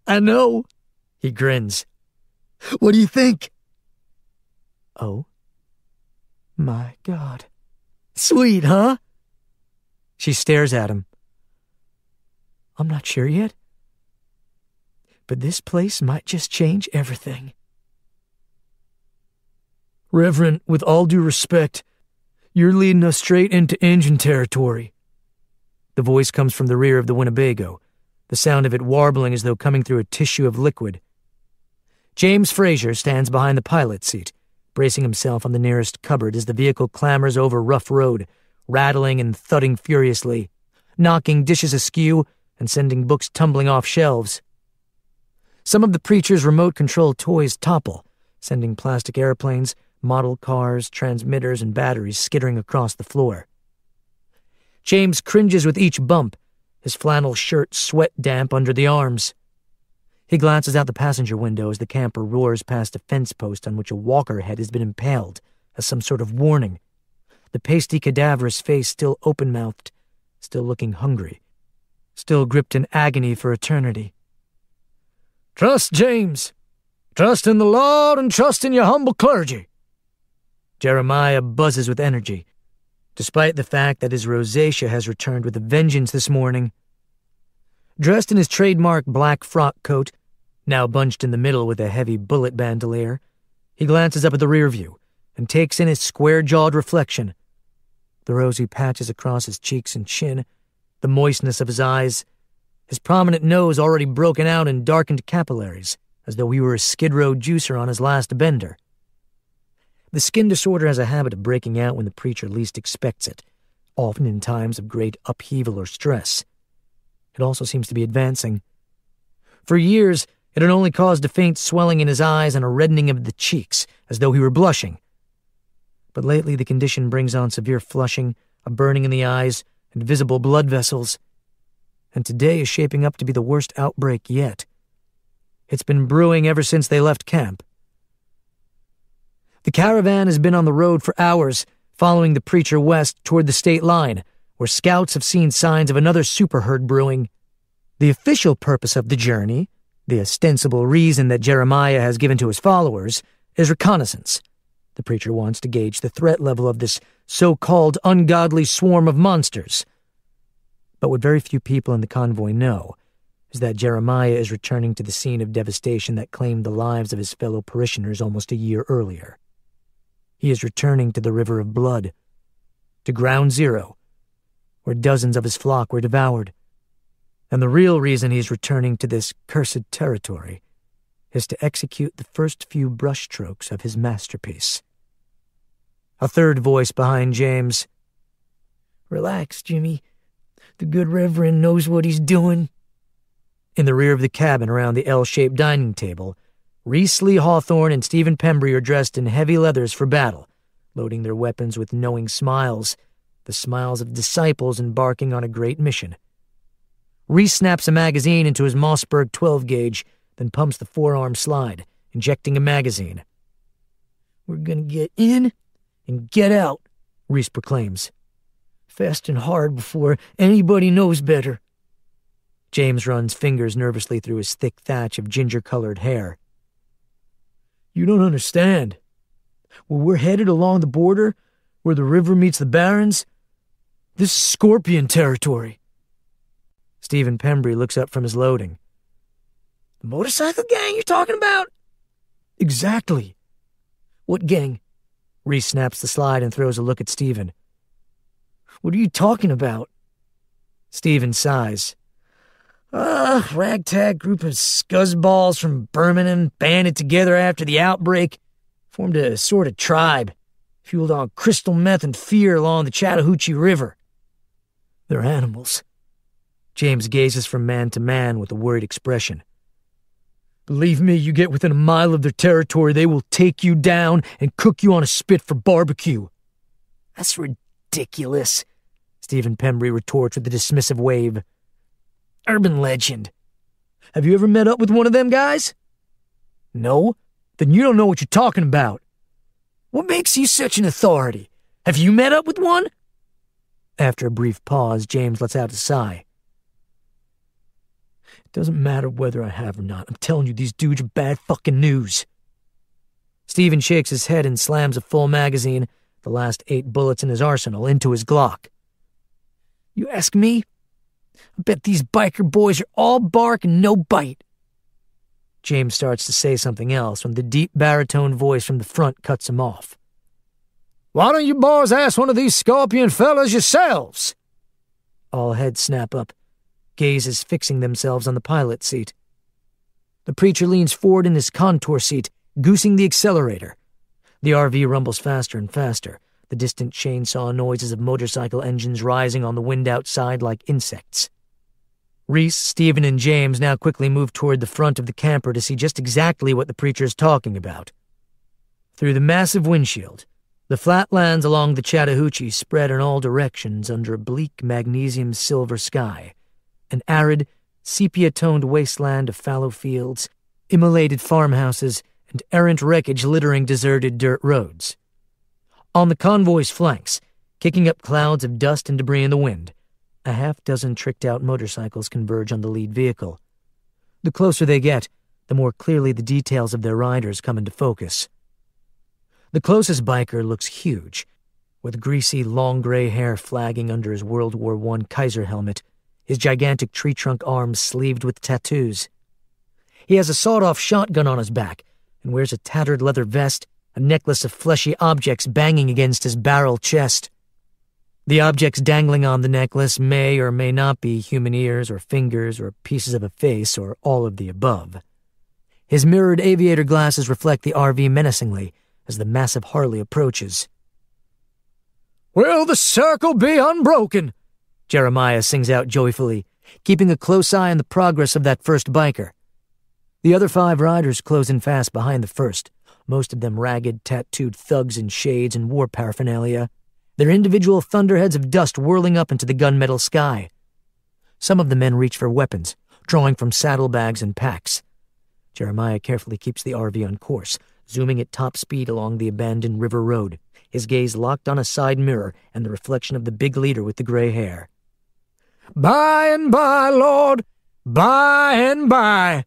S1: "I know," He grins. "What do you think?" "Oh, my God. Sweet, huh?" She stares at him. "I'm not sure yet, but this place might just change everything." "Reverend, with all due respect, you're leading us straight into engine territory." The voice comes from the rear of the Winnebago, the sound of it warbling as though coming through a tissue of liquid. James Fraser stands behind the pilot's seat, bracing himself on the nearest cupboard as the vehicle clambers over rough road, rattling and thudding furiously, knocking dishes askew and sending books tumbling off shelves. Some of the preacher's remote-controlled toys topple, sending plastic airplanes, model cars, transmitters, and batteries skittering across the floor. James cringes with each bump, his flannel shirt sweat-damp under the arms. He glances out the passenger window as the camper roars past a fence post on which a walker head has been impaled as some sort of warning, the pasty cadaverous face still open-mouthed, still looking hungry, still gripped in agony for eternity. "Trust, James. Trust in the Lord and trust in your humble clergy." Jeremiah buzzes with energy, despite the fact that his rosacea has returned with a vengeance this morning. Dressed in his trademark black frock coat, now bunched in the middle with a heavy bullet bandolier, he glances up at the rear view and takes in his square-jawed reflection. The rosy patches across his cheeks and chin, the moistness of his eyes, his prominent nose already broken out in darkened capillaries, as though he were a Skid Row juicer on his last bender. The skin disorder has a habit of breaking out when the preacher least expects it, often in times of great upheaval or stress. It also seems to be advancing. For years, it had only caused a faint swelling in his eyes and a reddening of the cheeks, as though he were blushing. But lately the condition brings on severe flushing, a burning in the eyes, and visible blood vessels. And today is shaping up to be the worst outbreak yet. It's been brewing ever since they left camp. The caravan has been on the road for hours, following the preacher west toward the state line, where scouts have seen signs of another superherd brewing. The official purpose of the journey, the ostensible reason that Jeremiah has given to his followers, is reconnaissance. The preacher wants to gauge the threat level of this so-called ungodly swarm of monsters. But what very few people in the convoy know is that Jeremiah is returning to the scene of devastation that claimed the lives of his fellow parishioners almost a year earlier. He is returning to the river of blood, to Ground Zero, where dozens of his flock were devoured. And the real reason he's returning to this cursed territory is to execute the first few brushstrokes of his masterpiece. A third voice behind James. "Relax, Jimmy. The good Reverend knows what he's doing." In the rear of the cabin around the L-shaped dining table, Reese Lee Hawthorne and Stephen Pembry are dressed in heavy leathers for battle, loading their weapons with knowing smiles, the smiles of disciples embarking on a great mission. Reese snaps a magazine into his Mossberg 12-gauge, then pumps the forearm slide, injecting a magazine. "We're gonna get in and get out," Reese proclaims. "Fast and hard before anybody knows better." James runs fingers nervously through his thick thatch of ginger-colored hair. "You don't understand. Where we're headed along the border, where the river meets the barrens, this is Scorpion territory." Stephen Pembry looks up from his loading. "The motorcycle gang you're talking about?" "Exactly." "What gang?" Reese snaps the slide and throws a look at Stephen. "What are you talking about?" Stephen sighs. Ragtag group of scuzzballs from Birmingham banded together after the outbreak, formed a sort of tribe, fueled on crystal meth and fear along the Chattahoochee River. They're animals. James gazes from man to man with a worried expression. "Believe me, you get within a mile of their territory, they will take you down and cook you on a spit for barbecue." "That's ridiculous," Stephen Pembry retorts with a dismissive wave. "Urban legend. Have you ever met up with one of them guys?" "No? Then you don't know what you're talking about. What makes you such an authority? Have you met up with one?" After a brief pause, James lets out a sigh. Doesn't matter whether I have or not. I'm telling you, these dudes are bad fucking news. Stephen shakes his head and slams a full magazine, the last 8 bullets in his arsenal, into his Glock. You ask me? I bet these biker boys are all bark and no bite. James starts to say something else when the deep baritone voice from the front cuts him off. Why don't you boys ask one of these scorpion fellas yourselves? All heads snap up, gazes fixing themselves on the pilot seat. The preacher leans forward in his contour seat, goosing the accelerator. The RV rumbles faster and faster, the distant chainsaw noises of motorcycle engines rising on the wind outside like insects. Reese, Stephen, and James now quickly move toward the front of the camper to see just exactly what the preacher is talking about. Through the massive windshield, the flatlands along the Chattahoochee spread in all directions under a bleak magnesium-silver sky, an arid, sepia-toned wasteland of fallow fields, immolated farmhouses, and errant wreckage littering deserted dirt roads. On the convoy's flanks, kicking up clouds of dust and debris in the wind, a half-dozen tricked-out motorcycles converge on the lead vehicle. The closer they get, the more clearly the details of their riders come into focus. The closest biker looks huge, with greasy, long gray hair flagging under his World War I Kaiser helmet, his gigantic tree-trunk arms sleeved with tattoos. He has a sawed-off shotgun on his back and wears a tattered leather vest, a necklace of fleshy objects banging against his barrel chest. The objects dangling on the necklace may or may not be human ears or fingers or pieces of a face or all of the above. His mirrored aviator glasses reflect the RV menacingly as the massive Harley approaches. "Will the circle be unbroken?" Jeremiah sings out joyfully, keeping a close eye on the progress of that first biker. The other 5 riders close in fast behind the first, most of them ragged, tattooed thugs in shades and war paraphernalia, their individual thunderheads of dust whirling up into the gunmetal sky. Some of the men reach for weapons, drawing from saddlebags and packs. Jeremiah carefully keeps the RV on course, zooming at top speed along the abandoned river road, his gaze locked on a side mirror and the reflection of the big leader with the gray hair. "By and by, Lord, by and by."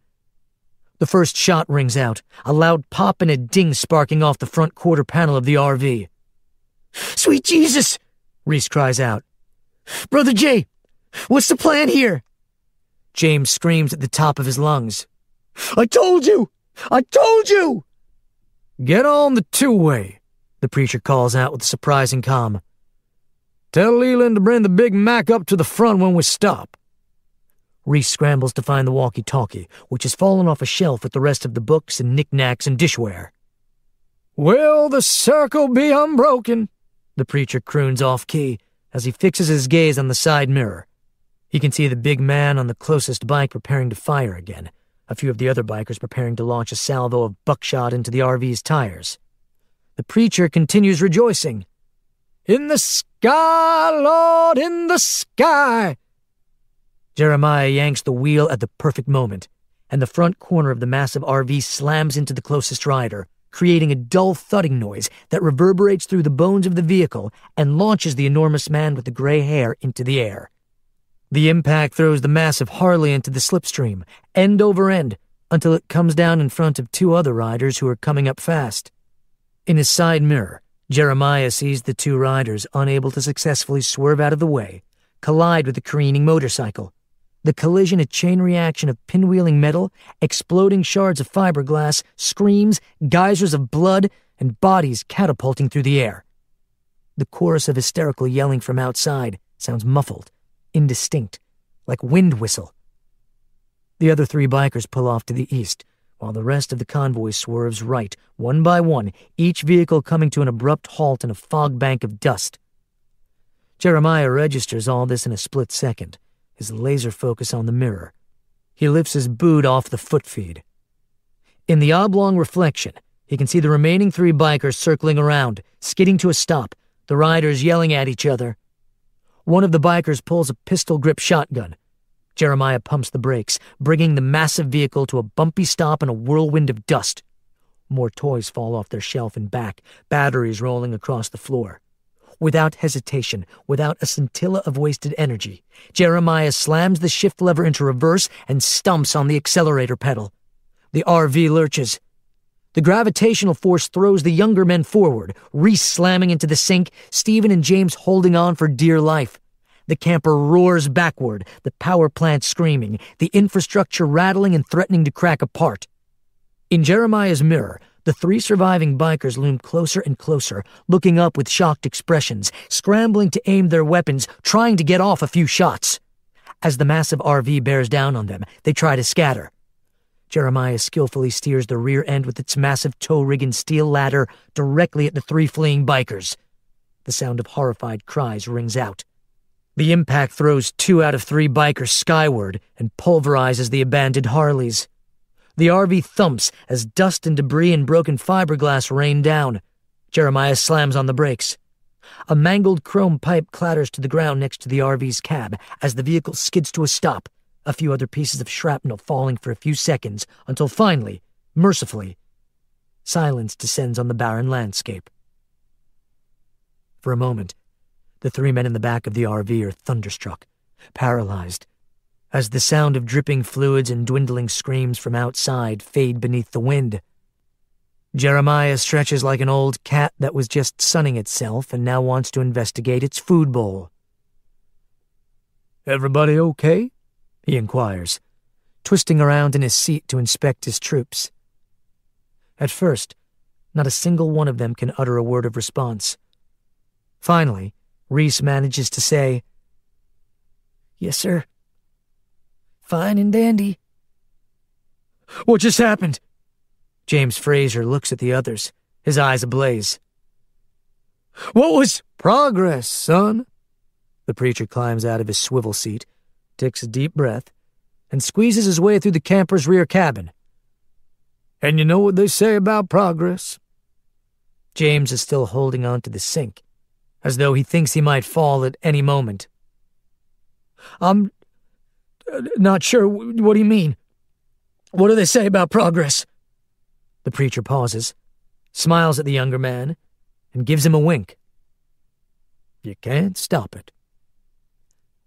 S1: The first shot rings out, a loud pop and a ding sparking off the front quarter panel of the RV. "Sweet Jesus!" Reese cries out. "Brother Jay, what's the plan here?" James screams at the top of his lungs. "I told you! I told you!" "Get on the 2-way, the preacher calls out with surprising calm. "Tell Leland to bring the Big Mac up to the front when we stop." Reese scrambles to find the walkie-talkie, which has fallen off a shelf with the rest of the books and knickknacks and dishware. "Will the circle be unbroken?" the preacher croons off-key as he fixes his gaze on the side mirror. He can see the big man on the closest bike preparing to fire again, a few of the other bikers preparing to launch a salvo of buckshot into the RV's tires. The preacher continues rejoicing. "In the sky, Lord, in the sky!" Jeremiah yanks the wheel at the perfect moment, and the front corner of the massive RV slams into the closest rider, creating a dull thudding noise that reverberates through the bones of the vehicle and launches the enormous man with the gray hair into the air. The impact throws the massive Harley into the slipstream, end over end, until it comes down in front of 2 other riders who are coming up fast. In his side mirror, Jeremiah sees the 2 riders unable to successfully swerve out of the way, collide with the careening motorcycle. The collision a chain reaction of pinwheeling metal, exploding shards of fiberglass, screams, geysers of blood, and bodies catapulting through the air. The chorus of hysterical yelling from outside sounds muffled, indistinct, like wind whistle. The other 3 bikers pull off to the east, while the rest of the convoy swerves right, one by one, each vehicle coming to an abrupt halt in a fog bank of dust. Jeremiah registers all this in a split second, his laser focus on the mirror. He lifts his boot off the foot feed. In the oblong reflection, he can see the remaining 3 bikers circling around, skidding to a stop, the riders yelling at each other. One of the bikers pulls a pistol-grip shotgun. Jeremiah pumps the brakes, bringing the massive vehicle to a bumpy stop in a whirlwind of dust. More toys fall off their shelf and back, batteries rolling across the floor. Without hesitation, without a scintilla of wasted energy, Jeremiah slams the shift lever into reverse and stumps on the accelerator pedal. The RV lurches. The gravitational force throws the younger men forward, Reese slamming into the sink, Stephen and James holding on for dear life. The camper roars backward, the power plant screaming, the infrastructure rattling and threatening to crack apart. In Jeremiah's mirror, the three surviving bikers loom closer and closer, looking up with shocked expressions, scrambling to aim their weapons, trying to get off a few shots. As the massive RV bears down on them, they try to scatter. Jeremiah skillfully steers the rear end with its massive tow rig and steel ladder directly at the three fleeing bikers. The sound of horrified cries rings out. The impact throws 2 out of 3 bikers skyward and pulverizes the abandoned Harleys. The RV thumps as dust and debris and broken fiberglass rain down. Jeremiah slams on the brakes. A mangled chrome pipe clatters to the ground next to the RV's cab as the vehicle skids to a stop, a few other pieces of shrapnel falling for a few seconds until finally, mercifully, silence descends on the barren landscape. For a moment, the 3 men in the back of the RV are thunderstruck, paralyzed, as the sound of dripping fluids and dwindling screams from outside fade beneath the wind. Jeremiah stretches like an old cat that was just sunning itself and now wants to investigate its food bowl. "Everybody okay?" he inquires, twisting around in his seat to inspect his troops. At first, not a single one of them can utter a word of response. Finally, Reese manages to say, "Yes, sir. Fine and dandy." "What just happened?" James Fraser looks at the others, his eyes ablaze. "What was—" "Progress, son." The preacher climbs out of his swivel seat, takes a deep breath, and squeezes his way through the camper's rear cabin. "And you know what they say about progress?" James is still holding on to the sink, as though he thinks he might fall at any moment. "I'm not sure. What do you mean? What do they say about progress?" The preacher pauses, smiles at the younger man, and gives him a wink. "You can't stop it."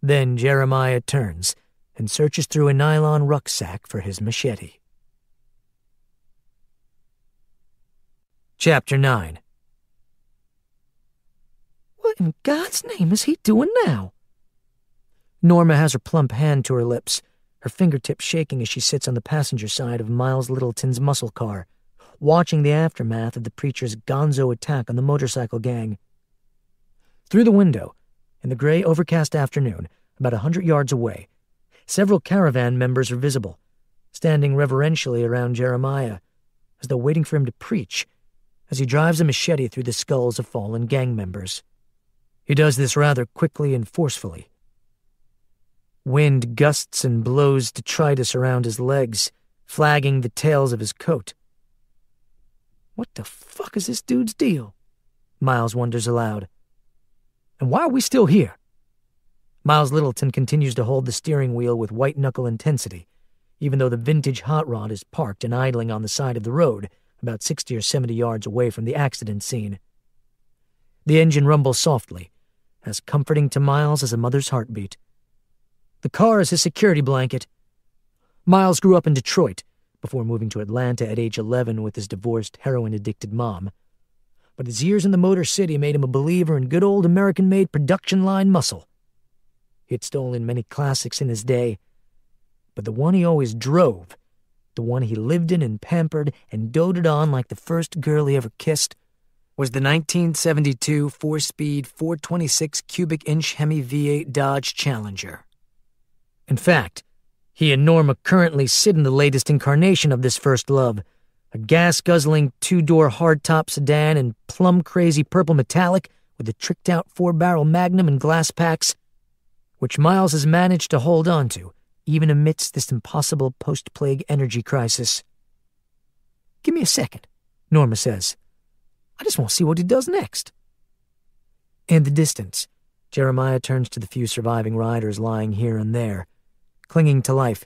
S1: Then Jeremiah turns and searches through a nylon rucksack for his machete. Chapter 9. What in God's name is he doing now? Norma has her plump hand to her lips, her fingertips shaking as she sits on the passenger side of Miles Littleton's muscle car, watching the aftermath of the preacher's gonzo attack on the motorcycle gang. Through the window, in the gray, overcast afternoon, about 100 yards away, several caravan members are visible, standing reverentially around Jeremiah, as though waiting for him to preach, as he drives a machete through the skulls of fallen gang members. He does this rather quickly and forcefully. Wind gusts and blows detritus around his legs, flagging the tails of his coat. What the fuck is this dude's deal? Miles wonders aloud. And why are we still here? Miles Littleton continues to hold the steering wheel with white-knuckle intensity, even though the vintage hot rod is parked and idling on the side of the road, about 60 or 70 yards away from the accident scene. The engine rumbles softly, as comforting to Miles as a mother's heartbeat. The car is his security blanket. Miles grew up in Detroit, before moving to Atlanta at age 11 with his divorced, heroin-addicted mom. But his years in the Motor City made him a believer in good old American-made production line muscle. He had stolen many classics in his day, but the one he always drove, the one he lived in and pampered and doted on like the first girl he ever kissed, was the 1972 4-speed 426 cubic-inch Hemi V8 Dodge Challenger. In fact, he and Norma currently sit in the latest incarnation of this first love, a gas-guzzling 2-door hardtop sedan in plum-crazy purple metallic with a tricked-out 4-barrel Magnum and glass packs, which Miles has managed to hold on to, even amidst this impossible post-plague energy crisis. "Give me a second," Norma says. "I just want to see what he does next." In the distance, Jeremiah turns to the few surviving riders lying here and there, clinging to life,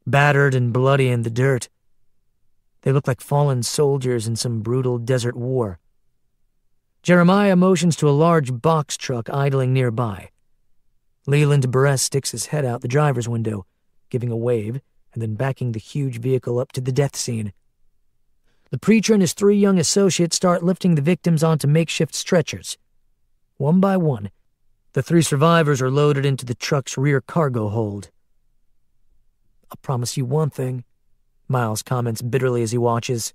S1: battered and bloody in the dirt. They look like fallen soldiers in some brutal desert war. Jeremiah motions to a large box truck idling nearby. Leland Barres sticks his head out the driver's window, giving a wave and then backing the huge vehicle up to the death scene. The preacher and his 3 young associates start lifting the victims onto makeshift stretchers. One by one, the 3 survivors are loaded into the truck's rear cargo hold. "I'll promise you one thing," Miles comments bitterly as he watches.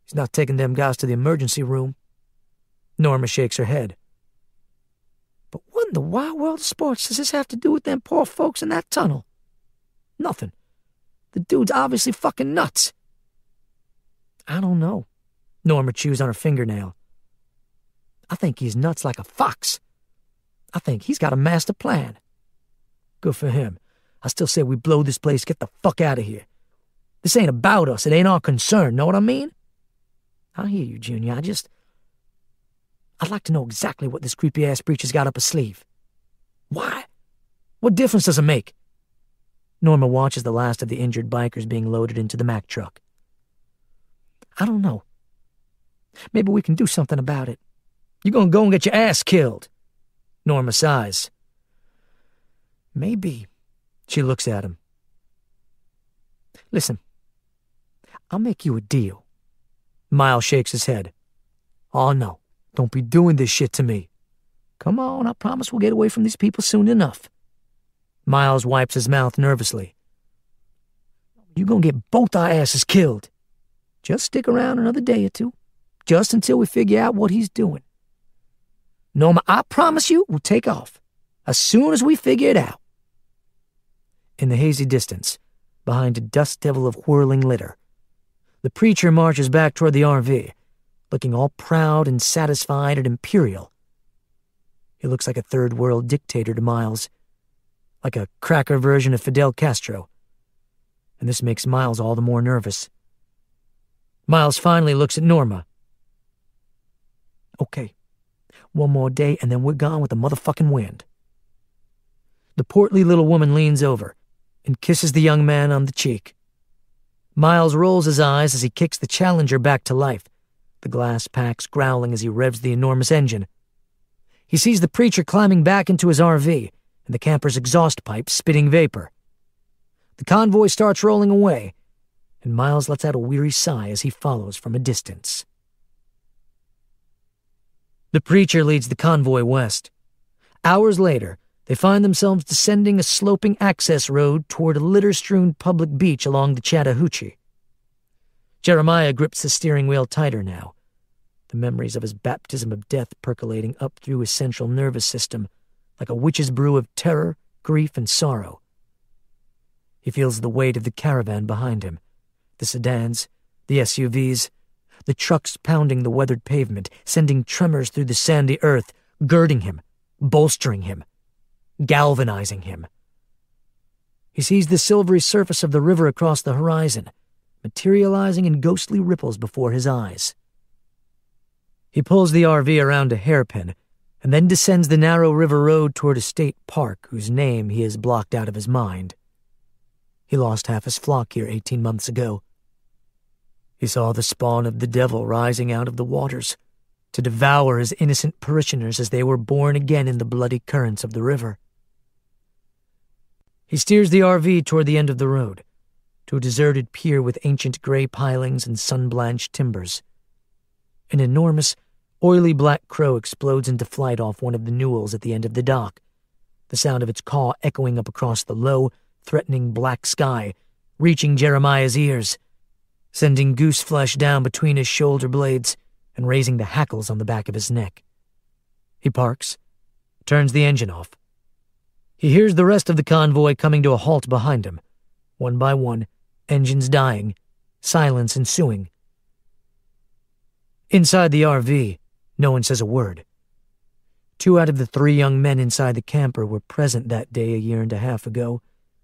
S1: "He's not taking them guys to the emergency room." Norma shakes her head. "But what in the wild world of sports does this have to do with them poor folks in that tunnel?" "Nothing. The dude's obviously fucking nuts." "I don't know." Norma chews on her fingernail. "I think he's nuts like a fox. I think he's got a master plan." "Good for him. I still say we blow this place, get the fuck out of here. This ain't about us. It ain't our concern, know what I mean?" "I hear you, Junior. I'd like to know exactly what this creepy-ass preacher's got up his sleeve." "Why? What difference does it make?" Norma watches the last of the injured bikers being loaded into the Mack truck. "I don't know. Maybe we can do something about it." "You're gonna go and get your ass killed." Norma sighs. "Maybe." She looks at him. "Listen, I'll make you a deal." Miles shakes his head. "Oh, no. Don't be doing this shit to me." "Come on, I promise we'll get away from these people soon enough." Miles wipes his mouth nervously. "You're gonna get both our asses killed. Just stick around another day or two, just until we figure out what he's doing. Norma, I promise you we'll take off as soon as we figure it out." In the hazy distance, behind a dust devil of whirling litter, the preacher marches back toward the RV, looking all proud and satisfied and imperial. He looks like a third-world dictator to Miles, like a cracker version of Fidel Castro, and this makes Miles all the more nervous. Miles finally looks at Norma. "Okay, one more day and then we're gone with the motherfucking wind." The portly little woman leans over and kisses the young man on the cheek. Miles rolls his eyes as he kicks the Challenger back to life, the glass packs growling as he revs the enormous engine. He sees the preacher climbing back into his RV and the camper's exhaust pipe spitting vapor. The convoy starts rolling away, and Miles lets out a weary sigh as he follows from a distance. The preacher leads the convoy west. Hours later, they find themselves descending a sloping access road toward a litter-strewn public beach along the Chattahoochee. Jeremiah grips the steering wheel tighter now, the memories of his baptism of death percolating up through his central nervous system like a witch's brew of terror, grief, and sorrow. He feels the weight of the caravan behind him, the sedans, the SUVs, the trucks pounding the weathered pavement, sending tremors through the sandy earth, girding him, bolstering him, galvanizing him. He sees the silvery surface of the river across the horizon, materializing in ghostly ripples before his eyes. He pulls the RV around a hairpin and then descends the narrow river road toward a state park whose name he has blocked out of his mind. He lost half his flock here 18 months ago. He saw the spawn of the devil rising out of the waters to devour his innocent parishioners as they were born again in the bloody currents of the river. He steers the RV toward the end of the road, to a deserted pier with ancient gray pilings and sun-blanched timbers. An enormous, oily black crow explodes into flight off one of the newels at the end of the dock, the sound of its caw echoing up across the low, threatening black sky, reaching Jeremiah's ears, sending goose flesh down between his shoulder blades and raising the hackles on the back of his neck. He parks, turns the engine off. He hears the rest of the convoy coming to a halt behind him, one by one, engines dying, silence ensuing. Inside the RV, no one says a word. 2 out of the 3 young men inside the camper were present that day a year and a half ago,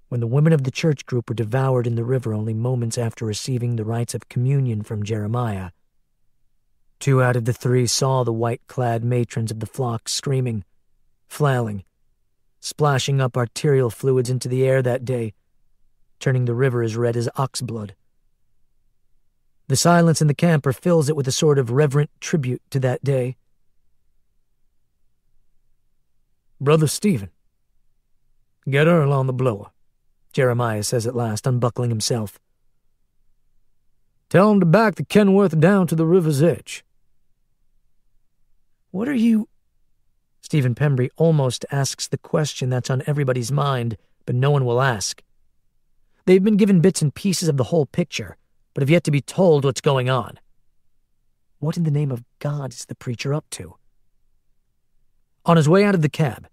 S1: when the women of the church group were devoured in the river only moments after receiving the rites of communion from Jeremiah. 2 out of the 3 saw the white-clad matrons of the flock screaming, flailing, splashing up arterial fluids into the air that day, turning the river as red as ox blood. The silence in the camper fills it with a sort of reverent tribute to that day. "Brother Stephen, get Earl on the blower," Jeremiah says at last, unbuckling himself. "Tell him to back the Kenworth down to the river's edge." "What are you—" Stephen Pembry almost asks the question that's on everybody's mind, but no one will ask. They've been given bits and pieces of the whole picture, but have yet to be told what's going on. What in the name of God is the preacher up to? On his way out of the cab,